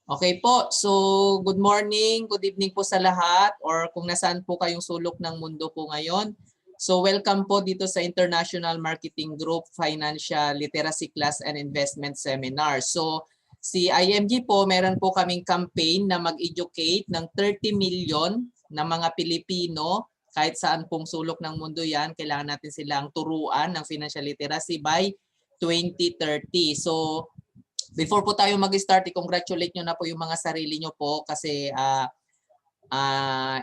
Okay po, so good morning, good evening po sa lahat or kung nasaan po kayong sulok ng mundo po ngayon. So welcome po dito sa International Marketing Group Financial Literacy Class and Investment Seminar. So si IMG po, meron po kaming campaign na mag-educate ng 30 million na mga Pilipino kahit saan pong sulok ng mundo yan. Kailangan natin silang turuan ng financial literacy by 2030. So before po tayo mag-start, i-congratulate nyo na po yung mga sarili nyo po kasi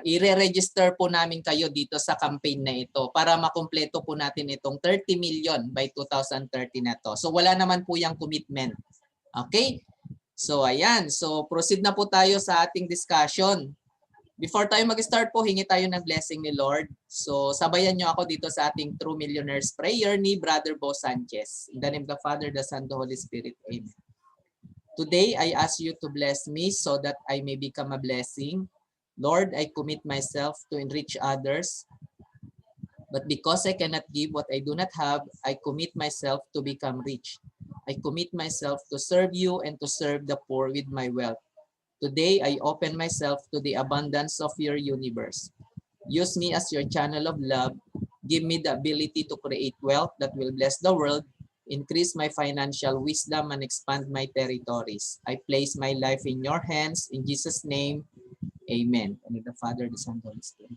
i-re-register po namin kayo dito sa campaign na ito para makumpleto po natin itong 30 million by 2030 na to. So wala naman po yung commitment. Okay? So ayan. So proceed na po tayo sa ating discussion. Before tayo mag-start po, hingi tayo ng blessing ni Lord. So sabayan nyo ako dito sa ating True Millionaires Prayer ni Brother Bo Sanchez. In the name of the Father, the Son, the Holy Spirit. Amen. Today, I ask you to bless me so that I may become a blessing. Lord, I commit myself to enrich others. But because I cannot give what I do not have, I commit myself to become rich. I commit myself to serve you and to serve the poor with my wealth. Today, I open myself to the abundance of your universe. Use me as your channel of love. Give me the ability to create wealth that will bless the world. Increase my financial wisdom and expand my territories. I place my life in your hands. In Jesus' name, amen. And the Father, the Son, the Holy Spirit.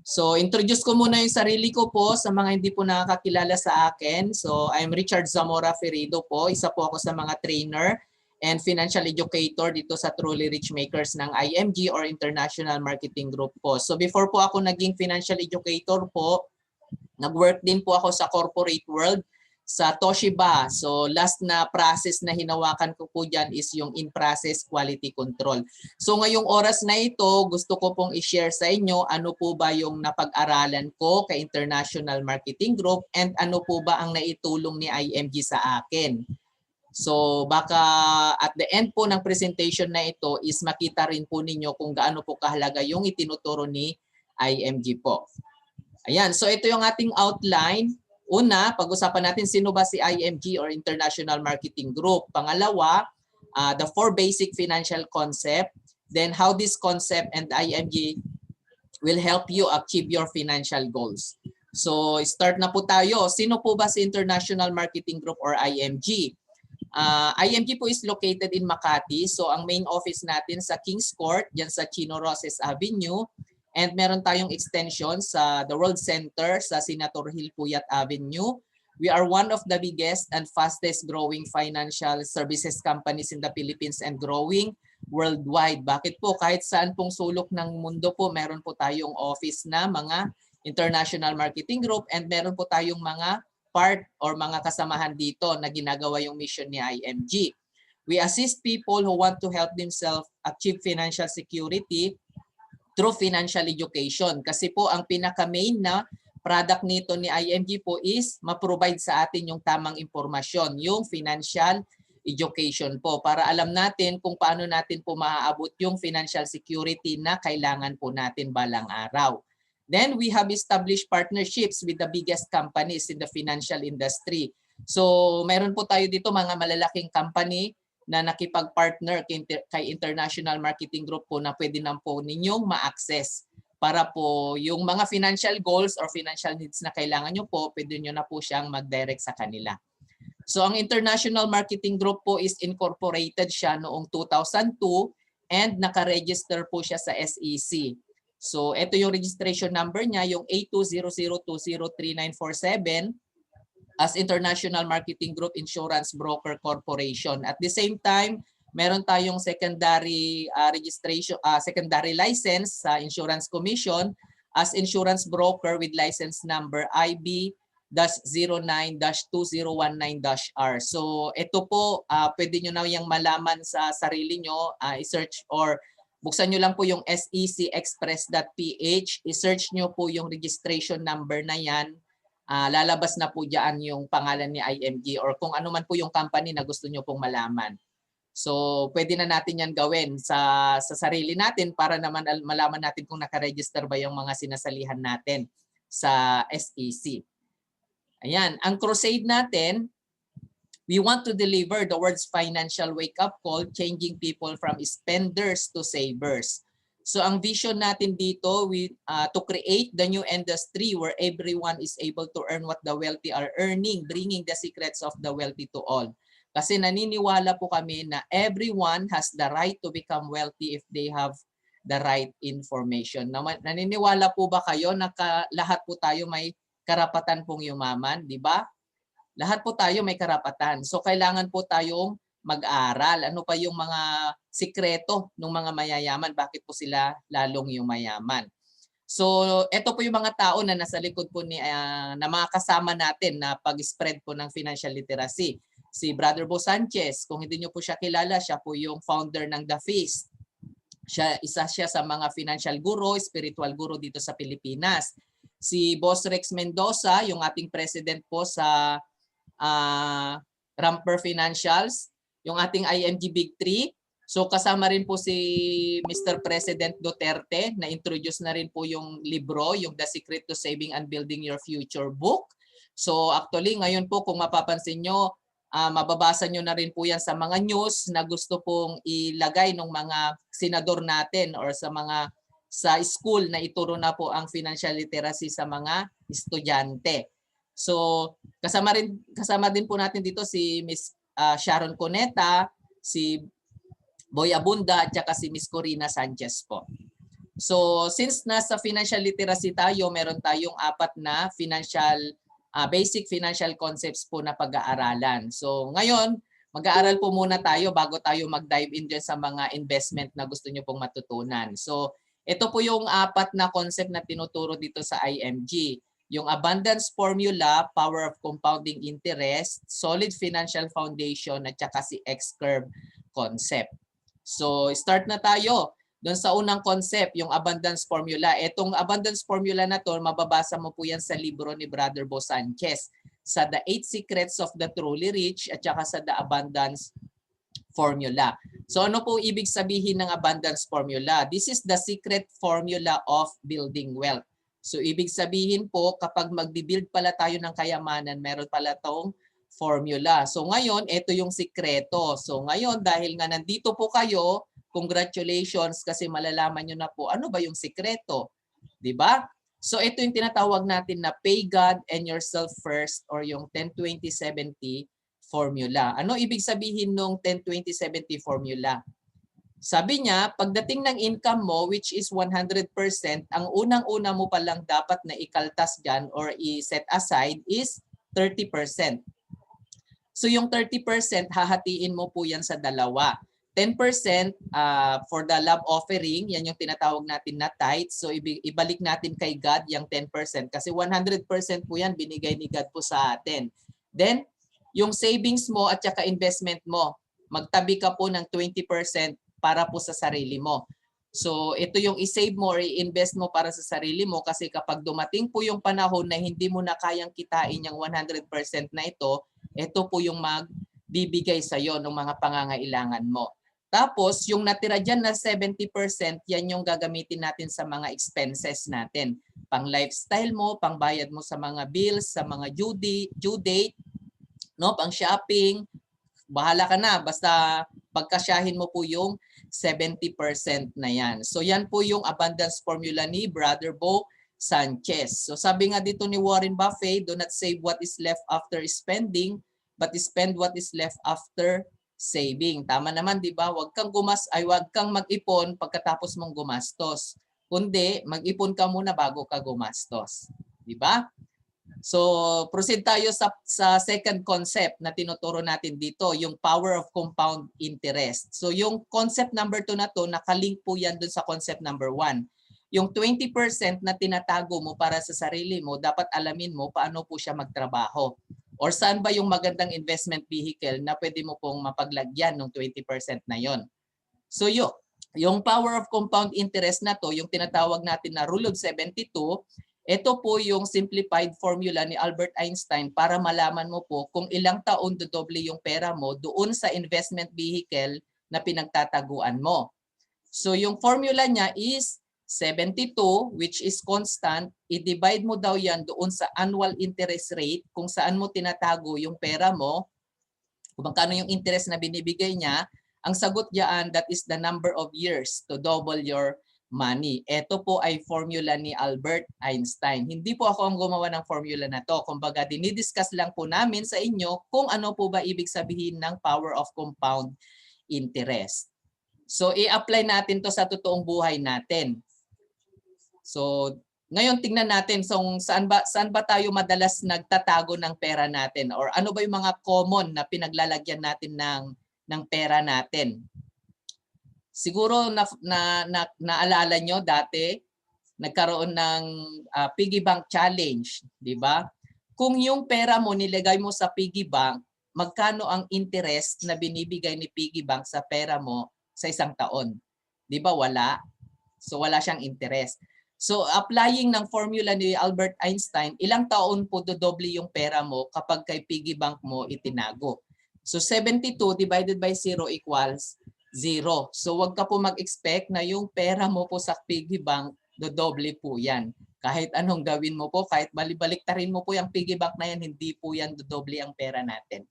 So, introduce ko muna yung sarili ko po sa mga hindi po nakakakilala sa akin. So, I'm Richard Zamora Ferido po. Isa po ako sa mga trainer and financial educator dito sa Truly Rich Makers ng IMG or International Marketing Group po. So, before po ako naging financial educator po, nag-work din po ako sa corporate world sa Toshiba. So last na process na hinawakan ko po dyan is yung in-process quality control. So ngayong oras na ito, gusto ko pong i-share sa inyo ano po ba yung napag-aralan ko kay International Marketing Group and ano po ba ang naitulong ni IMG sa akin. So baka at the end po ng presentation na ito is makita rin po ninyo kung gaano po kahalaga yung itinuturo ni IMG po. Ayan, so ito yung ating outline. Una, pag-usapan natin sino ba si IMG or International Marketing Group. Pangalawa, the 4 basic financial concept. Then how this concept and IMG will help you achieve your financial goals. So start na po tayo. Sino po ba si International Marketing Group or IMG? IMG po is located in Makati. So ang main office natin sa Kings Court, dyan sa Chino Roces Avenue. And meron tayong extension sa the World Center sa Senator Hill Puyat Avenue. We are one of the biggest and fastest growing financial services companies in the Philippines and growing worldwide. Bakit po? Kahit saan pong sulok ng mundo po, meron po tayong office na mga International Marketing Group and meron po tayong mga part or mga kasamahan dito na ginagawa yung mission ni IMG. We assist people who want to help themselves achieve financial security through financial education. Kasi po ang pinaka-main na product nito ni IMG po is ma-provide sa atin yung tamang impormasyon, yung financial education po para alam natin kung paano natin po maaabot yung financial security na kailangan po natin balang araw. Then we have established partnerships with the biggest companies in the financial industry. So meron po tayo dito mga malalaking company na nakipag-partner kay International Marketing Group po na pwede na po ninyong ma-access para po yung mga financial goals or financial needs na kailangan nyo po, pwede nyo na po siyang mag-direct sa kanila. So ang International Marketing Group po is incorporated siya noong 2002 and naka-register po siya sa SEC. So ito yung registration number niya, yung A2002033947. As International Marketing Group Insurance Broker Corporation. At the same time, meron tayong secondary registration, secondary license sa Insurance Commission as insurance broker with license number IB-09-2019-R. So ito po, pwede nyo na yung malaman sa sarili nyo, i-search or buksan nyo lang po yung secexpress.ph, i-search nyo po yung registration number na yan. Lalabas na po diyan yung pangalan ni IMG or kung ano man po yung company na gusto nyo pong malaman. So pwede na natin yan gawin sa sarili natin para naman malaman natin kung nakaregister ba yung mga sinasalihan natin sa SEC. Ayan, ang crusade natin, We want to deliver the world's financial wake-up call, changing people from spenders to savers. So ang vision natin dito, to create the new industry where everyone is able to earn what the wealthy are earning, bringing the secrets of the wealthy to all. Kasi naniniwala po kami na everyone has the right to become wealthy if they have the right information. Naniniwala po ba kayo na lahat po tayo may karapatan pong yumaman, di ba? Lahat po tayo may karapatan. So kailangan po tayong mag-aral. Ano pa yung mga sikreto ng mga mayayaman? Bakit po sila lalong yumayaman? So ito po yung mga tao na nasa likod po na mga kasama natin na pag-spread po ng financial literacy. Si Brother Bo Sanchez, kung hindi niyo po siya kilala, siya po yung founder ng The Feast. Isa siya sa mga financial guru, spiritual guru dito sa Pilipinas. Si Boss Rex Mendoza, yung ating president po sa Ramper Financials, yung ating IMG Big 3. So kasama rin po si Mr. President Duterte na introduce na rin po yung libro, yung The Secret to Saving and Building Your Future book. So actually ngayon po kung mapapansin nyo, mababasa nyo na rin po yan sa mga news na gusto pong ilagay ng mga senador natin or sa school na ituro na po ang financial literacy sa mga estudyante. So kasama din po natin dito si Miss Sharon Cuneta, si Boy Abunda at saka si Miss Corina Sanchez po. So since nasa financial literacy tayo, meron tayong 4 na basic financial concepts po na pag-aaralan. So ngayon, mag-aaral po muna tayo bago tayo mag-dive in dyan sa mga investment na gusto nyo pong matutunan. So ito po yung 4 na concept na tinuturo dito sa IMG. Yung abundance formula, power of compounding interest, solid financial foundation, at saka si X-curve concept. So start na tayo. Doon sa unang concept, yung abundance formula. Etong abundance formula na to, mababasa mo po yan sa libro ni Brother Bo Sanchez. Sa The 8 Secrets of the Truly Rich at saka sa The Abundance Formula. So ano po ibig sabihin ng abundance formula? This is the secret formula of building wealth. So ibig sabihin po, kapag magbi-build pala tayo ng kayamanan, meron pala tong formula. So ngayon, ito yung sikreto. So ngayon, dahil nga nandito po kayo, congratulations kasi malalaman nyo na po ano ba yung sikreto. Diba? So ito yung tinatawag natin na pay God and yourself first or yung 10-20-70 formula. Ano ibig sabihin nung 10-20-70 formula? Sabi niya, pagdating ng income mo, which is 100%, ang unang-una mo palang dapat na ikaltas dyan or i-set aside is 30%. So yung 30%, hahatiin mo po yan sa dalawa. 10% for the love offering, yan yung tinatawag natin na tithe. So ibalik natin kay God yung 10% kasi 100% po yan binigay ni God po sa atin. Then, yung savings mo at saka investment mo, magtabi ka po ng 20% para po sa sarili mo. So ito yung i-save mo or i-invest mo para sa sarili mo kasi kapag dumating po yung panahon na hindi mo na kayang kitain yung 100% na ito po yung magbibigay sa iyo ng mga pangangailangan mo. Tapos, yung natira dyan na 70%, yan yung gagamitin natin sa mga expenses natin. Pang lifestyle mo, pang bayad mo sa mga bills, sa mga due date, no? Pang shopping, bahala ka na. Basta pagkasyahin mo po yung 70% na yan. So yan po yung abundance formula ni Brother Bo Sanchez. So sabi nga dito ni Warren Buffett, do not save what is left after spending, but spend what is left after saving. Tama naman, 'di ba? Huwag kang mag-ipon pagkatapos mong gumastos. Kundi mag-ipon ka muna bago ka gumastos. 'Di ba? So, proceed tayo sa second concept na tinuturo natin dito, yung power of compound interest. So, yung concept number 2 na to, nakalink po yan dun sa concept number 1. Yung 20% na tinatago mo para sa sarili mo, dapat alamin mo paano po siya magtrabaho. Or saan ba yung magandang investment vehicle na pwede mo pong mapaglagyan ng 20% na yon. So yung power of compound interest na to, yung tinatawag natin na Rule of 72, ito po yung simplified formula ni Albert Einstein para malaman mo po kung ilang taon dodoble yung pera mo doon sa investment vehicle na pinagtataguan mo. So yung formula niya is 72, which is constant, i-divide mo daw yan doon sa annual interest rate kung saan mo tinatago yung pera mo. kung magkano yung interest na binibigay niya, ang sagot diyan, that is the number of years to double your money. Ito po ay formula ni Albert Einstein. Hindi po ako ang gumawa ng formula na to. Kumbaga, dinidiscuss lang po namin sa inyo kung ano po ba ibig sabihin ng power of compound interest. So, i-apply natin to sa totoong buhay natin. So, ngayon tingnan natin saan ba tayo madalas nagtatago ng pera natin, or ano ba yung mga common na pinaglalagyan natin ng pera natin. Siguro naalala nyo dati nagkaroon ng piggy bank challenge, di ba? Kung yung pera mo nilagay mo sa piggy bank, magkano ang interest na binibigay ni piggy bank sa pera mo sa isang taon? Di ba wala? So wala siyang interest. So applying ng formula ni Albert Einstein, ilang taon po dodoble yung pera mo kapag kay piggy bank mo itinago. So 72 divided by 0 equals 0. So wag ka po mag-expect na yung pera mo po sa piggy bank, dodoble po yan. Kahit anong gawin mo po, kahit balik-baliktarin mo po yung piggy bank na yan, hindi po yan dodoble ang pera natin.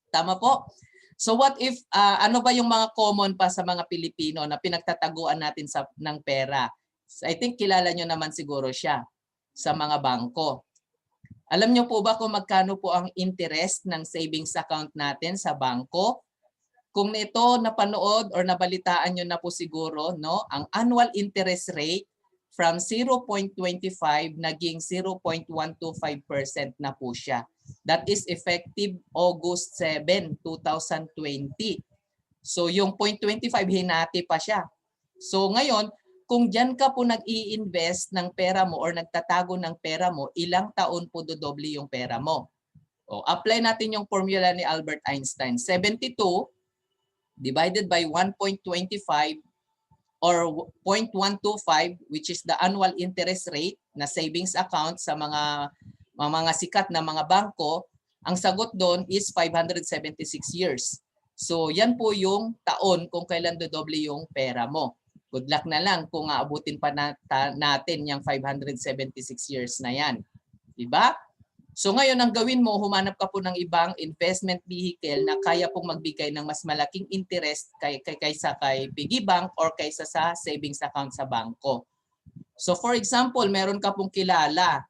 Tama po? So what if, ano ba yung mga common pa sa mga Pilipino na pinagtataguan natin ng pera? I think kilala nyo naman siguro siya sa mga bangko. Alam nyo po ba kung magkano po ang interest ng savings account natin sa bangko? Kung ito napanood or nabalitaan nyo na po siguro, no, ang annual interest rate from 0.25 naging 0.125% na po siya. That is effective August 7, 2020. So yung 0.25 hinati pa siya. So ngayon, kung diyan ka po nag-i-invest ng pera mo or nagtatago ng pera mo, ilang taon po dodoble yung pera mo? O, apply natin yung formula ni Albert Einstein. 72 divided by 1.25 or 0.125, which is the annual interest rate na savings account sa mga sikat na mga bangko, ang sagot doon is 576 years. So yan po yung taon kung kailan dodoble yung pera mo. Good luck na lang kung aabutin pa natin yung 576 years na yan. Diba? So ngayon ang gawin mo, humanap ka po ng ibang investment vehicle na kaya pong magbigay ng mas malaking interest kaysa kay piggy bank or kaysa sa savings account sa bangko. So for example, meron ka pong kilala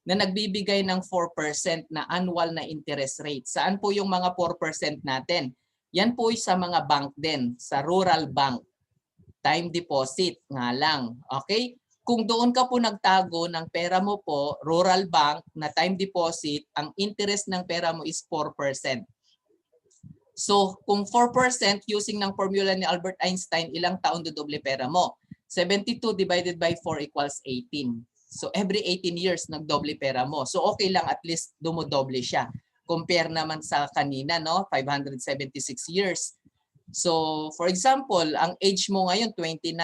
na nagbibigay ng 4% na annual na interest rate. Saan po yung mga 4% natin? Yan po sa mga bank din, sa rural bank. Time deposit nga lang. Okay? Kung doon ka po nagtago ng pera mo po, rural bank na time deposit, ang interest ng pera mo is 4%. So kung 4% using ng formula ni Albert Einstein, ilang taon dodoble pera mo? 72 divided by 4 equals 18. So every 18 years nagdoble pera mo. So okay lang, at least dumodoble siya. Compare naman sa kanina, no? 576 years. So for example, ang age mo ngayon 29,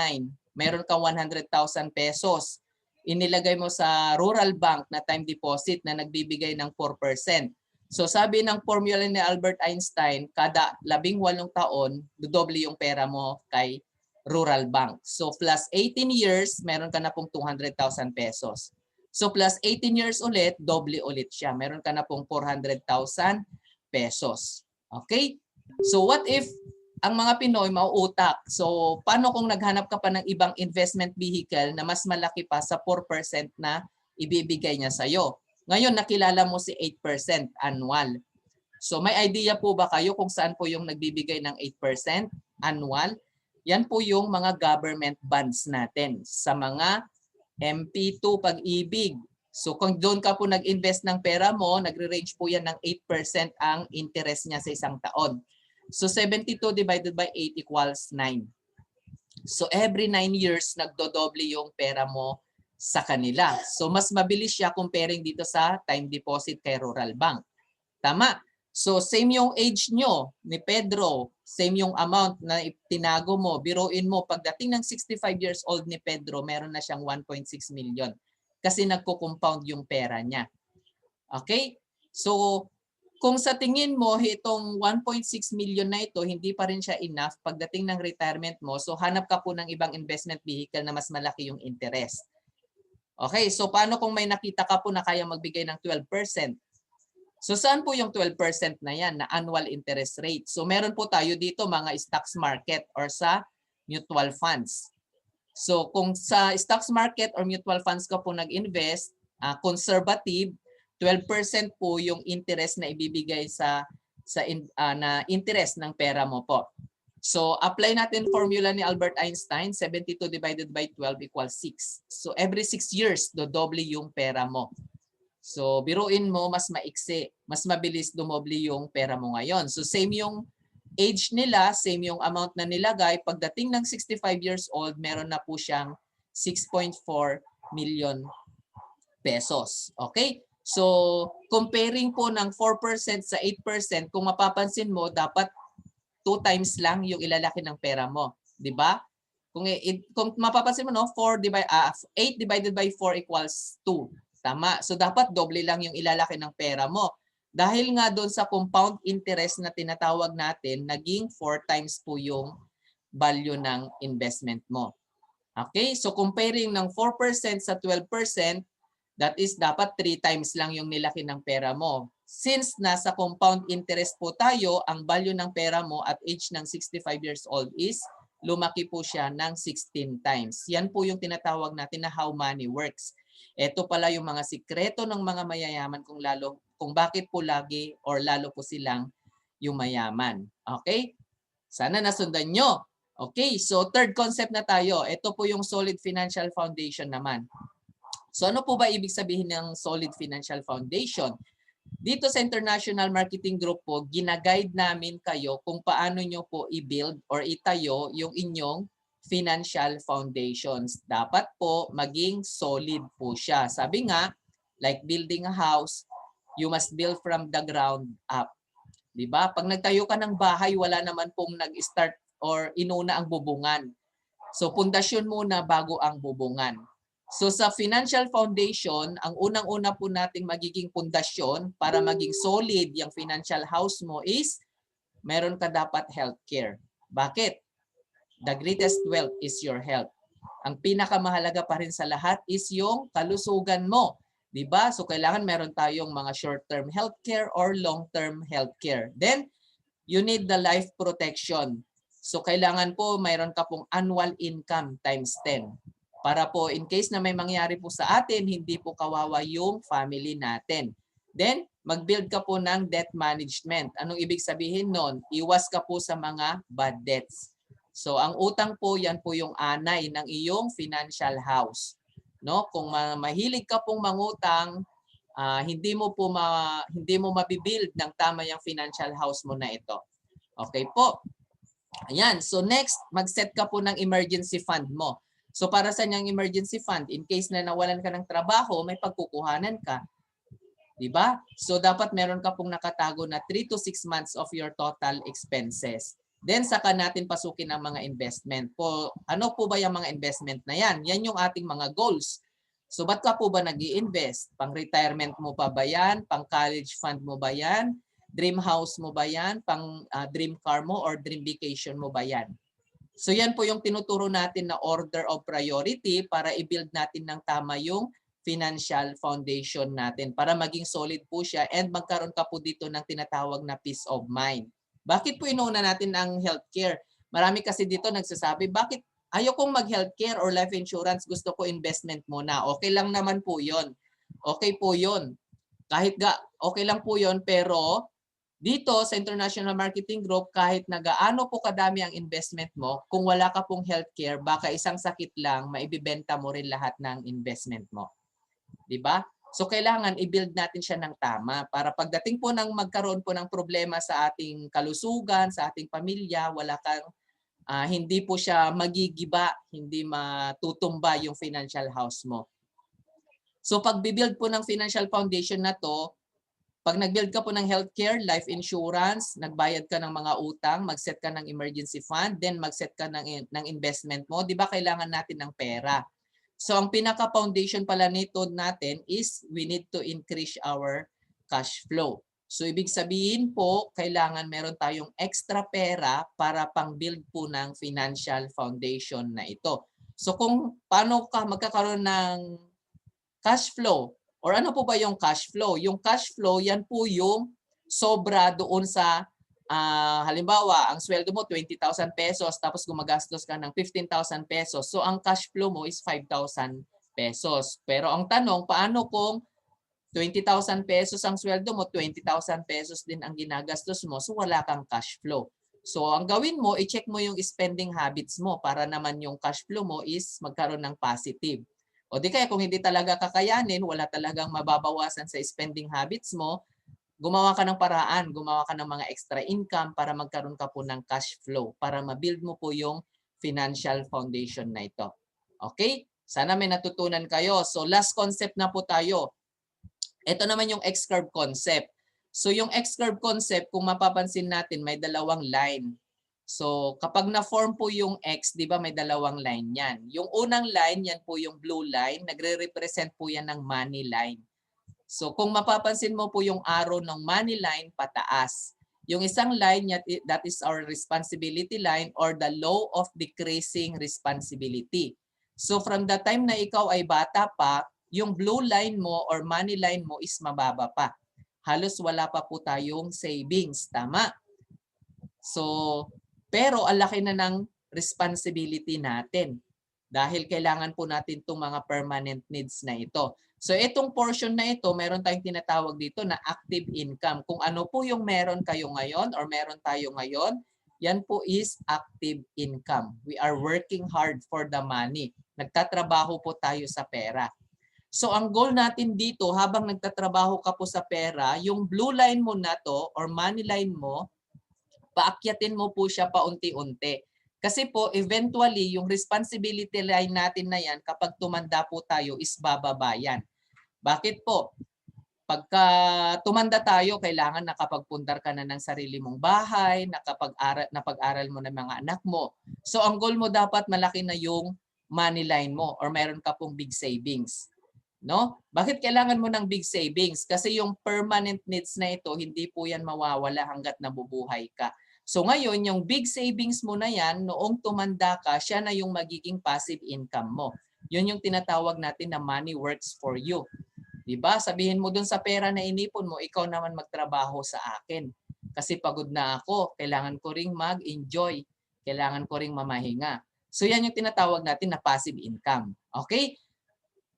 meron kang 100,000 pesos. Inilagay mo sa rural bank na time deposit na nagbibigay ng 4%. So sabi ng formula ni Albert Einstein, kada 18 taon, dodoble yung pera mo kay rural bank. So plus 18 years, meron ka na pong 200,000 pesos. So plus 18 years ulit, doble ulit siya. Meron ka na pong 400,000 pesos. Okay? So what if ang mga Pinoy mauutak? So paano kung naghanap ka pa ng ibang investment vehicle na mas malaki pa sa 4% na ibibigay niya sa'yo? Ngayon nakilala mo si 8% annual. So may idea po ba kayo kung saan po yung nagbibigay ng 8% annual? Yan po yung mga government bonds natin sa mga MP2 Pag-ibig. So kung doon ka po nag-invest ng pera mo, nagre-range po yan ng 8% ang interest niya sa isang taon. So 72 divided by 8 equals 9. So every 9 years, nagdodoble yung pera mo sa kanila. So mas mabilis siya comparing dito sa time deposit kay Rural Bank. Tama? So same yung age nyo ni Pedro, same yung amount na tinago mo, biruin mo, pagdating ng 65 years old ni Pedro, meron na siyang 1.6 million kasi nagko-compound yung pera niya. Okay? So kung sa tingin mo itong 1.6 million na ito, hindi pa rin siya enough pagdating ng retirement mo, so hanap ka po ng ibang investment vehicle na mas malaki yung interest. Okay, so paano kung may nakita ka po na kaya magbigay ng 12%? So saan po yung 12% na yan na annual interest rate? So meron po tayo dito mga stocks market or sa mutual funds. So kung sa stocks market or mutual funds ka po nag-invest, conservative, 12% po yung interest na ibibigay na interest ng pera mo po. So apply natin formula ni Albert Einstein, 72 divided by 12 equals 6. So every 6 years, dodoble yung pera mo. So biruin mo, mas maiksi, mas mabilis dumoble yung pera mo ngayon. So same yung age nila, same yung amount na nilagay. Pagdating ng 65 years old, meron na po siyang 6.4 million pesos. Okay? So comparing po ng 4% sa 8%, kung mapapansin mo, dapat 2 times lang yung ilalaki ng pera mo, 'di ba? Kung mapapansin mo no, 8 divided by 4 equals 2. Tama. So dapat doble lang yung ilalaki ng pera mo. Dahil nga doon sa compound interest na tinatawag natin, naging 4 times po yung value ng investment mo. Okay? So comparing ng 4% sa 12%, that is dapat 3 times lang yung nilaki ng pera mo. Since nasa compound interest po tayo, ang value ng pera mo at age ng 65 years old is lumaki po siya ng 16 times. Yan po yung tinatawag natin na how money works. Ito pala yung mga sikreto ng mga mayayaman kung bakit po lagi or lalo po silang yumayaman. Okay? Sana nasundan nyo. Okay, so third concept na tayo. Ito po yung solid financial foundation naman. So ano po ba ibig sabihin ng solid financial foundation? Dito sa International Marketing Group po, ginaguide namin kayo kung paano nyo po i-build or itayo yung inyong financial foundations. Dapat po maging solid po siya. Sabi nga, like building a house, you must build from the ground up. Diba? Pag nagtayo ka ng bahay, wala naman pong nag-start or inuna ang bubungan. So pundasyon muna bago ang bubungan. So sa financial foundation, ang unang-una po nating magiging pundasyon para maging solid yung financial house mo is meron ka dapat healthcare. Bakit? The greatest wealth is your health. Ang pinakamahalaga pa rin sa lahat is yung kalusugan mo. 'Di ba? So kailangan meron tayong mga short-term healthcare or long-term healthcare. Then you need the life protection. So kailangan po mayroon ka pong annual income times 10. Para po in case na may mangyari po sa atin, hindi po kawawa yung family natin. Then, mag-build ka po ng debt management. Anong ibig sabihin nun? Iwas ka po sa mga bad debts. So, ang utang po, yan po yung anay ng iyong financial house. No? Kung mahilig ka pong mangutang, hindi mo mabibuild ng tama yung financial house mo na ito. Okay po. Ayan. So next, mag-set ka po ng emergency fund mo. So para sa niyang emergency fund, in case na nawalan ka ng trabaho, may pagkukuhanan ka. Diba? So dapat meron ka pong nakatago na 3 to 6 months of your total expenses. Then saka natin pasukin ang mga investment. Ano po ba yung mga investment na yan? Yan yung ating mga goals. So ba't ka po ba nag-i-invest? Pang-retirement mo pa ba yan? Pang-college fund mo ba yan? Dream house mo ba yan? Dream car mo or dream vacation mo ba yan? So yan po yung tinuturo natin na order of priority para i-build natin ng tama yung financial foundation natin para maging solid po siya and magkaroon ka po dito ng tinatawag na peace of mind. Bakit po inuuna natin ang healthcare? Marami kasi dito nagsasabi, bakit ayaw kong mag-healthcare or life insurance, gusto ko investment muna. Okay lang naman po yon. Okay po yon. Okay lang po yon, pero dito sa International Marketing Group, kahit na gaano po kadami ang investment mo, kung wala ka pong healthcare, baka isang sakit lang, maibibenta mo rin lahat ng investment mo. Diba? So kailangan i-build natin siya ng tama para pagdating po ng magkaroon po ng problema sa ating kalusugan, sa ating pamilya, hindi po siya magigiba, hindi matutumba yung financial house mo. So pag-build po ng financial foundation na to, pag nag-build ka po ng healthcare, life insurance, nagbayad ka ng mga utang, mag-set ka ng emergency fund, then mag-set ka ng investment mo, di ba kailangan natin ng pera? So ang pinaka-foundation pala nito natin is we need to increase our cash flow. So ibig sabihin po, kailangan meron tayong extra pera para pang-build po ng financial foundation na ito. So kung paano ka magkakaroon ng cash flow, Or ano po ba yung cash flow? Yung cash flow, yan po yung sobra doon sa halimbawa, ang sweldo mo 20,000 pesos tapos gumagastos ka ng 15,000 pesos. So ang cash flow mo is 5,000 pesos. Pero ang tanong, paano kung 20,000 pesos ang sweldo mo, 20,000 pesos din ang ginagastos mo, so wala kang cash flow. So ang gawin mo, i-check mo yung spending habits mo para naman yung cash flow mo is magkaroon ng positive. O di kaya kung hindi talaga kakayanin, wala talagang mababawasan sa spending habits mo, gumawa ka ng paraan, gumawa ka ng mga extra income para magkaroon ka po ng cash flow, para ma-build mo po yung financial foundation na ito. Okay? Sana may natutunan kayo. So last concept na po tayo. Ito naman yung X-curve concept. So yung X-curve concept, kung mapapansin natin, may dalawang line. So kapag na-form po yung X, di ba may dalawang line yan. Yung unang line, yan po yung blue line. Nagre-represent po yan ng money line. So kung mapapansin mo po yung arrow ng money line, pataas. Yung isang line, that is our responsibility line or the law of decreasing responsibility. So from the time na ikaw ay bata pa, yung blue line mo or money line mo is mababa pa. Halos wala pa po tayong savings. Tama? So, pero ang laki na ng responsibility natin dahil kailangan po natin itong mga permanent needs na ito. So itong portion na ito, meron tayong tinatawag dito na active income. Kung ano po yung meron kayo ngayon or meron tayo ngayon, yan po is active income. We are working hard for the money. Nagtatrabaho po tayo sa pera. So ang goal natin dito, habang nagtatrabaho ka po sa pera, yung blue line mo na to or money line mo, paakyatin mo po siya paunti-unti. Kasi po, eventually, yung responsibility line natin na yan, kapag tumanda po tayo, is bababa yan. Bakit po? Pagka tumanda tayo, kailangan nakapagpundar ka na ng sarili mong bahay, napag-aral mo ng mga anak mo. So ang goal mo dapat malaki na yung money line mo or meron ka pong big savings. No? Bakit kailangan mo ng big savings? Kasi yung permanent needs na ito, hindi po yan mawawala hanggat nabubuhay ka. So ngayon, yung big savings mo na yan, noong tumanda ka, siya na yung magiging passive income mo. Yun yung tinatawag natin na money works for you. Diba? Sabihin mo dun sa pera na inipon mo, ikaw naman magtrabaho sa akin. Kasi pagod na ako, kailangan ko ring mag-enjoy. Kailangan ko ring mamahinga. So yan yung tinatawag natin na passive income. Okay?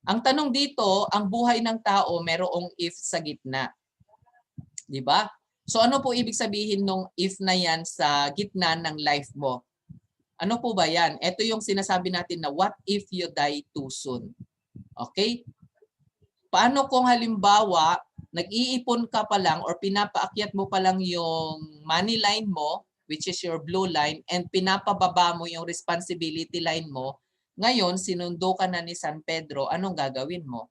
Ang tanong dito, ang buhay ng tao merong if sa gitna. 'Di ba? So ano po ibig sabihin nung if na yan sa gitna ng life mo? Ano po ba yan? Ito yung sinasabi natin na what if you die too soon? Okay? Paano kung halimbawa, nag-iipon ka pa lang or pinapaakyat mo pa lang yung money line mo, which is your blue line, and pinapababa mo yung responsibility line mo, ngayon, sinundo ka na ni San Pedro, anong gagawin mo?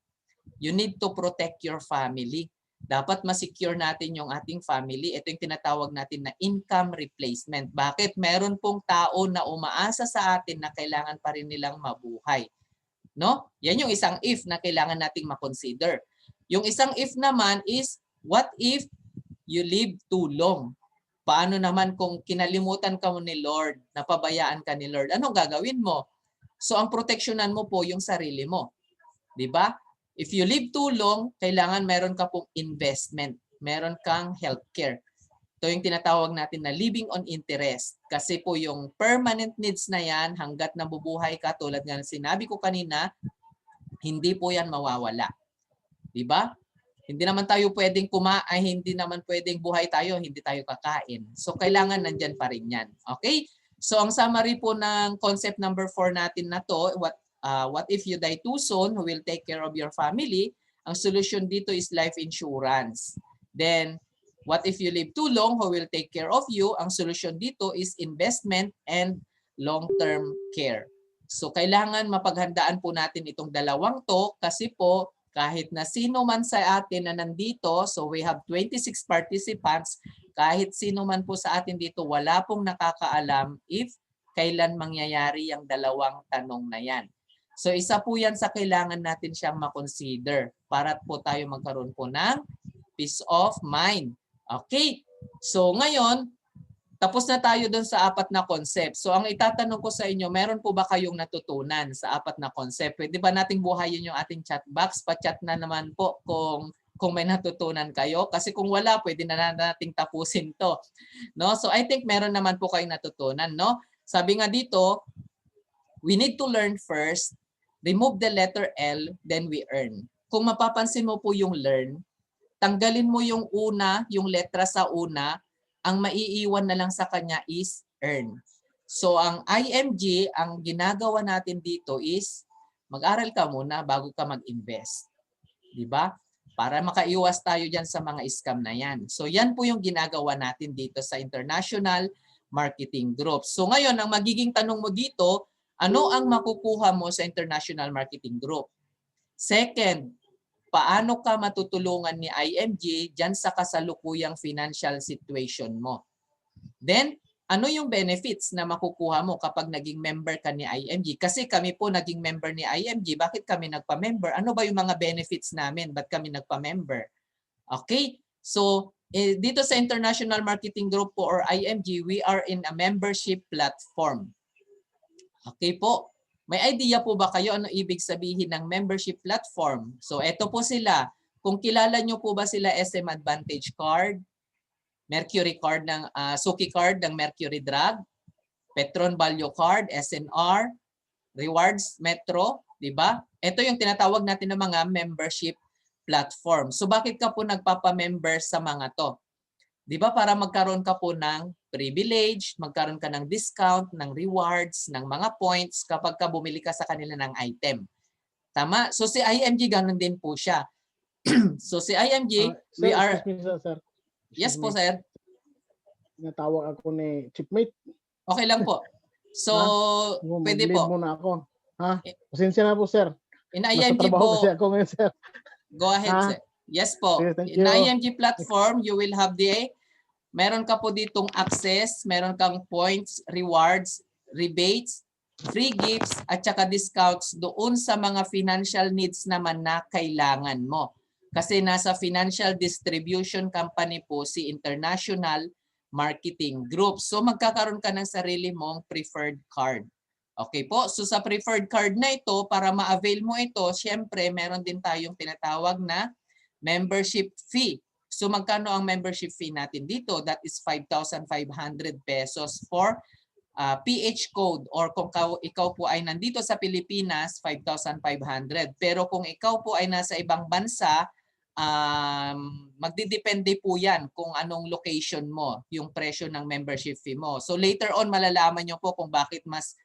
You need to protect your family. Dapat ma-secure natin yung ating family. Ito yung tinatawag natin na income replacement. Bakit? Meron pong tao na umaasa sa atin na kailangan pa rin nilang mabuhay. No? Yan yung isang if na kailangan nating ma-consider. Yung isang if naman is, what if you live too long? Paano naman kung kinalimutan ka mo ni Lord, napabayaan ka ni Lord? Anong gagawin mo? So ang proteksyonan mo po yung sarili mo. 'Di ba? If you live too long, kailangan meron ka pong investment. Meron kang healthcare. Ito yung tinatawag natin na living on interest. Kasi po yung permanent needs na yan, hanggat nabubuhay ka, tulad nga ng sinabi ko kanina, hindi po yan mawawala. 'Di ba? Hindi naman tayo pwedeng hindi naman pwedeng buhay tayo, hindi tayo kakain. So kailangan nandyan pa rin yan. Okay? So ang summary po ng concept number 4 natin na to, what if you die too soon, who will take care of your family? Ang solution dito is life insurance. Then, what if you live too long, who will take care of you? Ang solution dito is investment and long-term care. So kailangan mapaghandaan po natin itong dalawang to kasi po kahit na sino man sa atin na nandito, so we have 26 participants, kahit sino man po sa atin dito, wala pong nakakaalam if kailan mangyayari ang dalawang tanong na yan. So isa po yan sa kailangan natin siyang makonsider para po tayo magkaroon po ng peace of mind. Okay, so ngayon, tapos na tayo doon sa 4 na concept. So ang itatanong ko sa inyo, meron po ba kayong natutunan sa 4 na concept? Pwede ba nating buhayin yung ating chat box? Pa-chat na naman po kung may natutunan kayo. Kasi kung wala, pwede na nating tapusin to. No? So I think meron naman po kayong natutunan. No? Sabi nga dito, we need to learn first, remove the letter L, then we earn. Kung mapapansin mo po yung learn, tanggalin mo yung una, yung letra sa una, ang maiiwan na lang sa kanya is earn. So ang IMG, ang ginagawa natin dito is mag-aral ka muna bago ka mag-invest. Di ba? Para makaiwas tayo dyan sa mga scam na yan. So yan po yung ginagawa natin dito sa International Marketing Group. So ngayon, ang magiging tanong mo dito, ano ang makukuha mo sa International Marketing Group? Second, paano ka matutulungan ni IMG dyan sa kasalukuyang financial situation mo? Then, ano yung benefits na makukuha mo kapag naging member ka ni IMG? Kasi kami po naging member ni IMG. Bakit kami nagpa-member? Ano ba yung mga benefits namin? Ba't kami nagpa-member? Okay? So, dito sa International Marketing Group po or IMG, we are in a membership platform. Okay po. May idea po ba kayo ano ibig sabihin ng membership platform? So eto po sila. Kung kilala nyo po ba sila SM Advantage Card, Mercury Card ng Suki Card ng Mercury Drug, Petron Value Card, SNR, Rewards Metro, di ba? Ito yung tinatawag natin ng mga membership platform. So bakit ka po nagpapa-member sa mga to? Di ba para magkaroon ka po ng privilege, magkaroon ka ng discount, ng rewards, ng mga points kapag ka bumili ka sa kanila ng item. Tama? So si IMG ganun din po siya. So si IMG, sir, we are... Excuse me, sir. Yes po, sir. Natawag ako ni Chipmate. Okay lang po. So, pwede po. Muna ako. Ha? Pasensya na po, sir. In IMG po, kasi ako ngayon, sir. Go ahead, sir. Yes po. In IMG platform, you will have meron ka po ditong access, meron kang points, rewards, rebates, free gifts, at saka discounts doon sa mga financial needs naman na kailangan mo. Kasi nasa financial distribution company po si International Marketing Group. So magkakaroon ka ng sarili mong preferred card. Okay po? So sa preferred card na ito, para ma-avail mo ito, syempre meron din tayong tinatawag na membership fee. So magkano ang membership fee natin dito? That is 5,500 pesos for PH code, or kung ikaw po ay nandito sa Pilipinas, 5,500. Pero kung ikaw po ay nasa ibang bansa, magdidepende po yan kung anong location mo, yung presyo ng membership fee mo. So later on malalaman nyo po kung bakit mas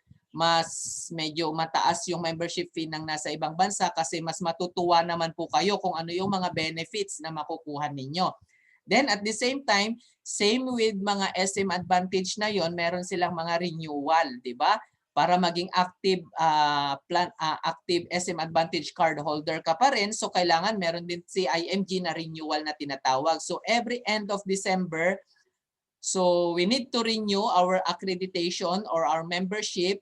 medyo mataas yung membership fee ng nasa ibang bansa, kasi mas matutuwa naman po kayo kung ano yung mga benefits na makukuha ninyo. Then at the same time, same with mga SM Advantage na yon, meron silang mga renewal, di ba? Para maging active active SM Advantage card holder ka pa rin, so kailangan meron din si IMG na renewal na tinatawag. So every end of December, so we need to renew our accreditation or our membership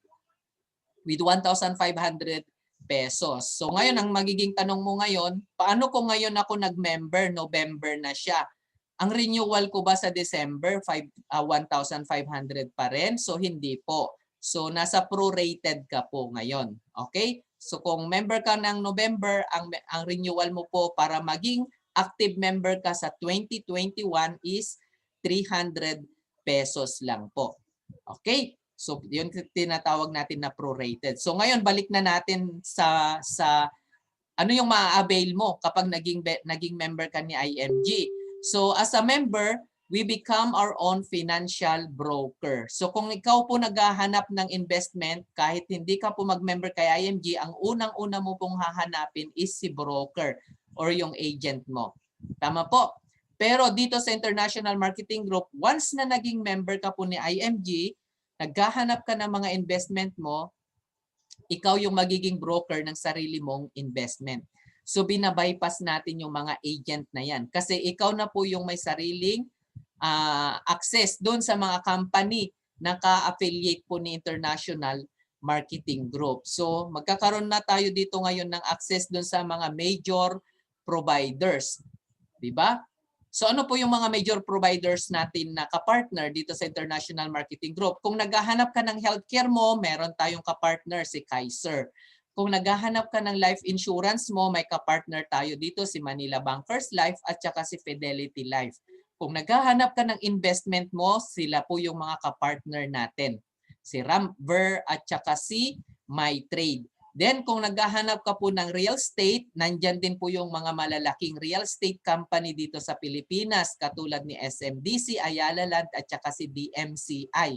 with 1,500 pesos. So ngayon, ang magiging tanong mo ngayon, paano kung ngayon ako nag-member, November na siya? Ang renewal ko ba sa December, 1,500 pa rin? So hindi po. So nasa prorated ka po ngayon. Okay? So kung member ka ng November, ang renewal mo po para maging active member ka sa 2021 is 300 pesos lang po. Okay? So, yun tinatawag natin na prorated. So, ngayon, balik na natin sa ano yung ma-avail mo kapag naging member ka ni IMG. So, as a member, we become our own financial broker. So, kung ikaw po naghahanap ng investment, kahit hindi ka po mag-member kay IMG, ang unang-una mo pong hahanapin is si broker or yung agent mo. Tama po. Pero dito sa International Marketing Group, once na naging member ka po ni IMG, naghahanap ka ng mga investment mo, ikaw yung magiging broker ng sarili mong investment. So binabypass natin yung mga agent na yan. Kasi ikaw na po yung may sariling access doon sa mga company na ka-affiliate po ni International Marketing Group. So magkakaroon na tayo dito ngayon ng access doon sa mga major providers. Diba? So ano po yung mga major providers natin na kapartner dito sa International Marketing Group? Kung naghahanap ka ng healthcare mo, meron tayong kapartner si Kaiser. Kung naghahanap ka ng life insurance mo, may kapartner tayo dito si Manila Bankers Life at saka si Fidelity Life. Kung naghahanap ka ng investment mo, sila po yung mga kapartner natin. Si Ramver at saka si MyTrade. Then kung naghahanap ka po ng real estate, nandyan din po yung mga malalaking real estate company dito sa Pilipinas katulad ni SMDC, Ayala Land at saka si DMCI.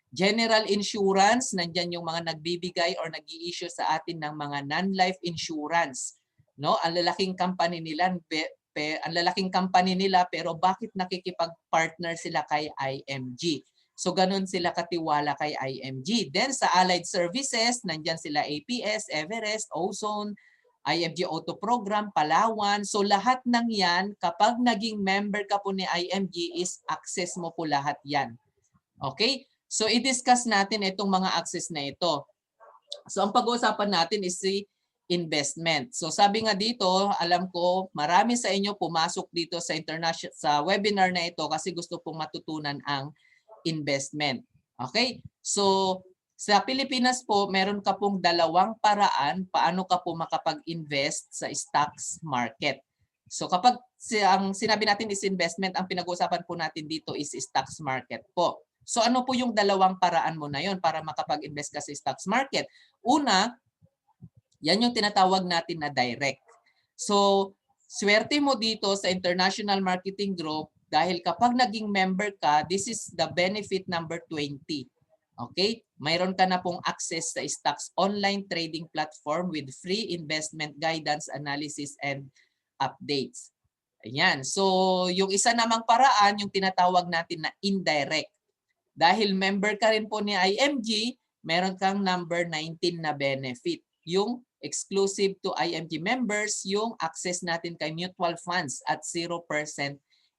General Insurance, nandyan yung mga nagbibigay or nag-i-issue sa atin ng mga non-life insurance. No, ang lalaking company nila, pero bakit nakikipag-partner sila kay IMG? So ganun sila katiwala kay IMG. Then sa allied services, nandyan sila APS, Everest, Ozone, IMG Auto Program, Palawan. So lahat ng yan, kapag naging member ka po ni IMG is access mo po lahat yan. Okay? So i-discuss natin itong mga access na ito. So ang pag-uusapan natin is si investment. So sabi nga dito, alam ko marami sa inyo pumasok dito sa webinar na ito kasi gusto pong matutunan ang investment. Okay? So, sa Pilipinas po, meron ka pong dalawang paraan paano ka po makapag-invest sa stocks market. So, kapag ang sinabi natin is investment, ang pinag-uusapan po natin dito is stocks market po. So, ano po yung dalawang paraan mo na yon para makapag-invest ka sa stocks market? Una, yan yung tinatawag natin na direct. So, swerte mo dito sa International Marketing Group dahil kapag naging member ka, this is the benefit number 20. Okay? Mayroon ka na pong access sa stocks online trading platform with free investment guidance, analysis, and updates. Ayan. So, yung isa namang paraan, yung tinatawag natin na indirect. Dahil member ka rin po ni IMG, meron kang number 19 na benefit. Yung exclusive to IMG members, yung access natin kay mutual funds at 0%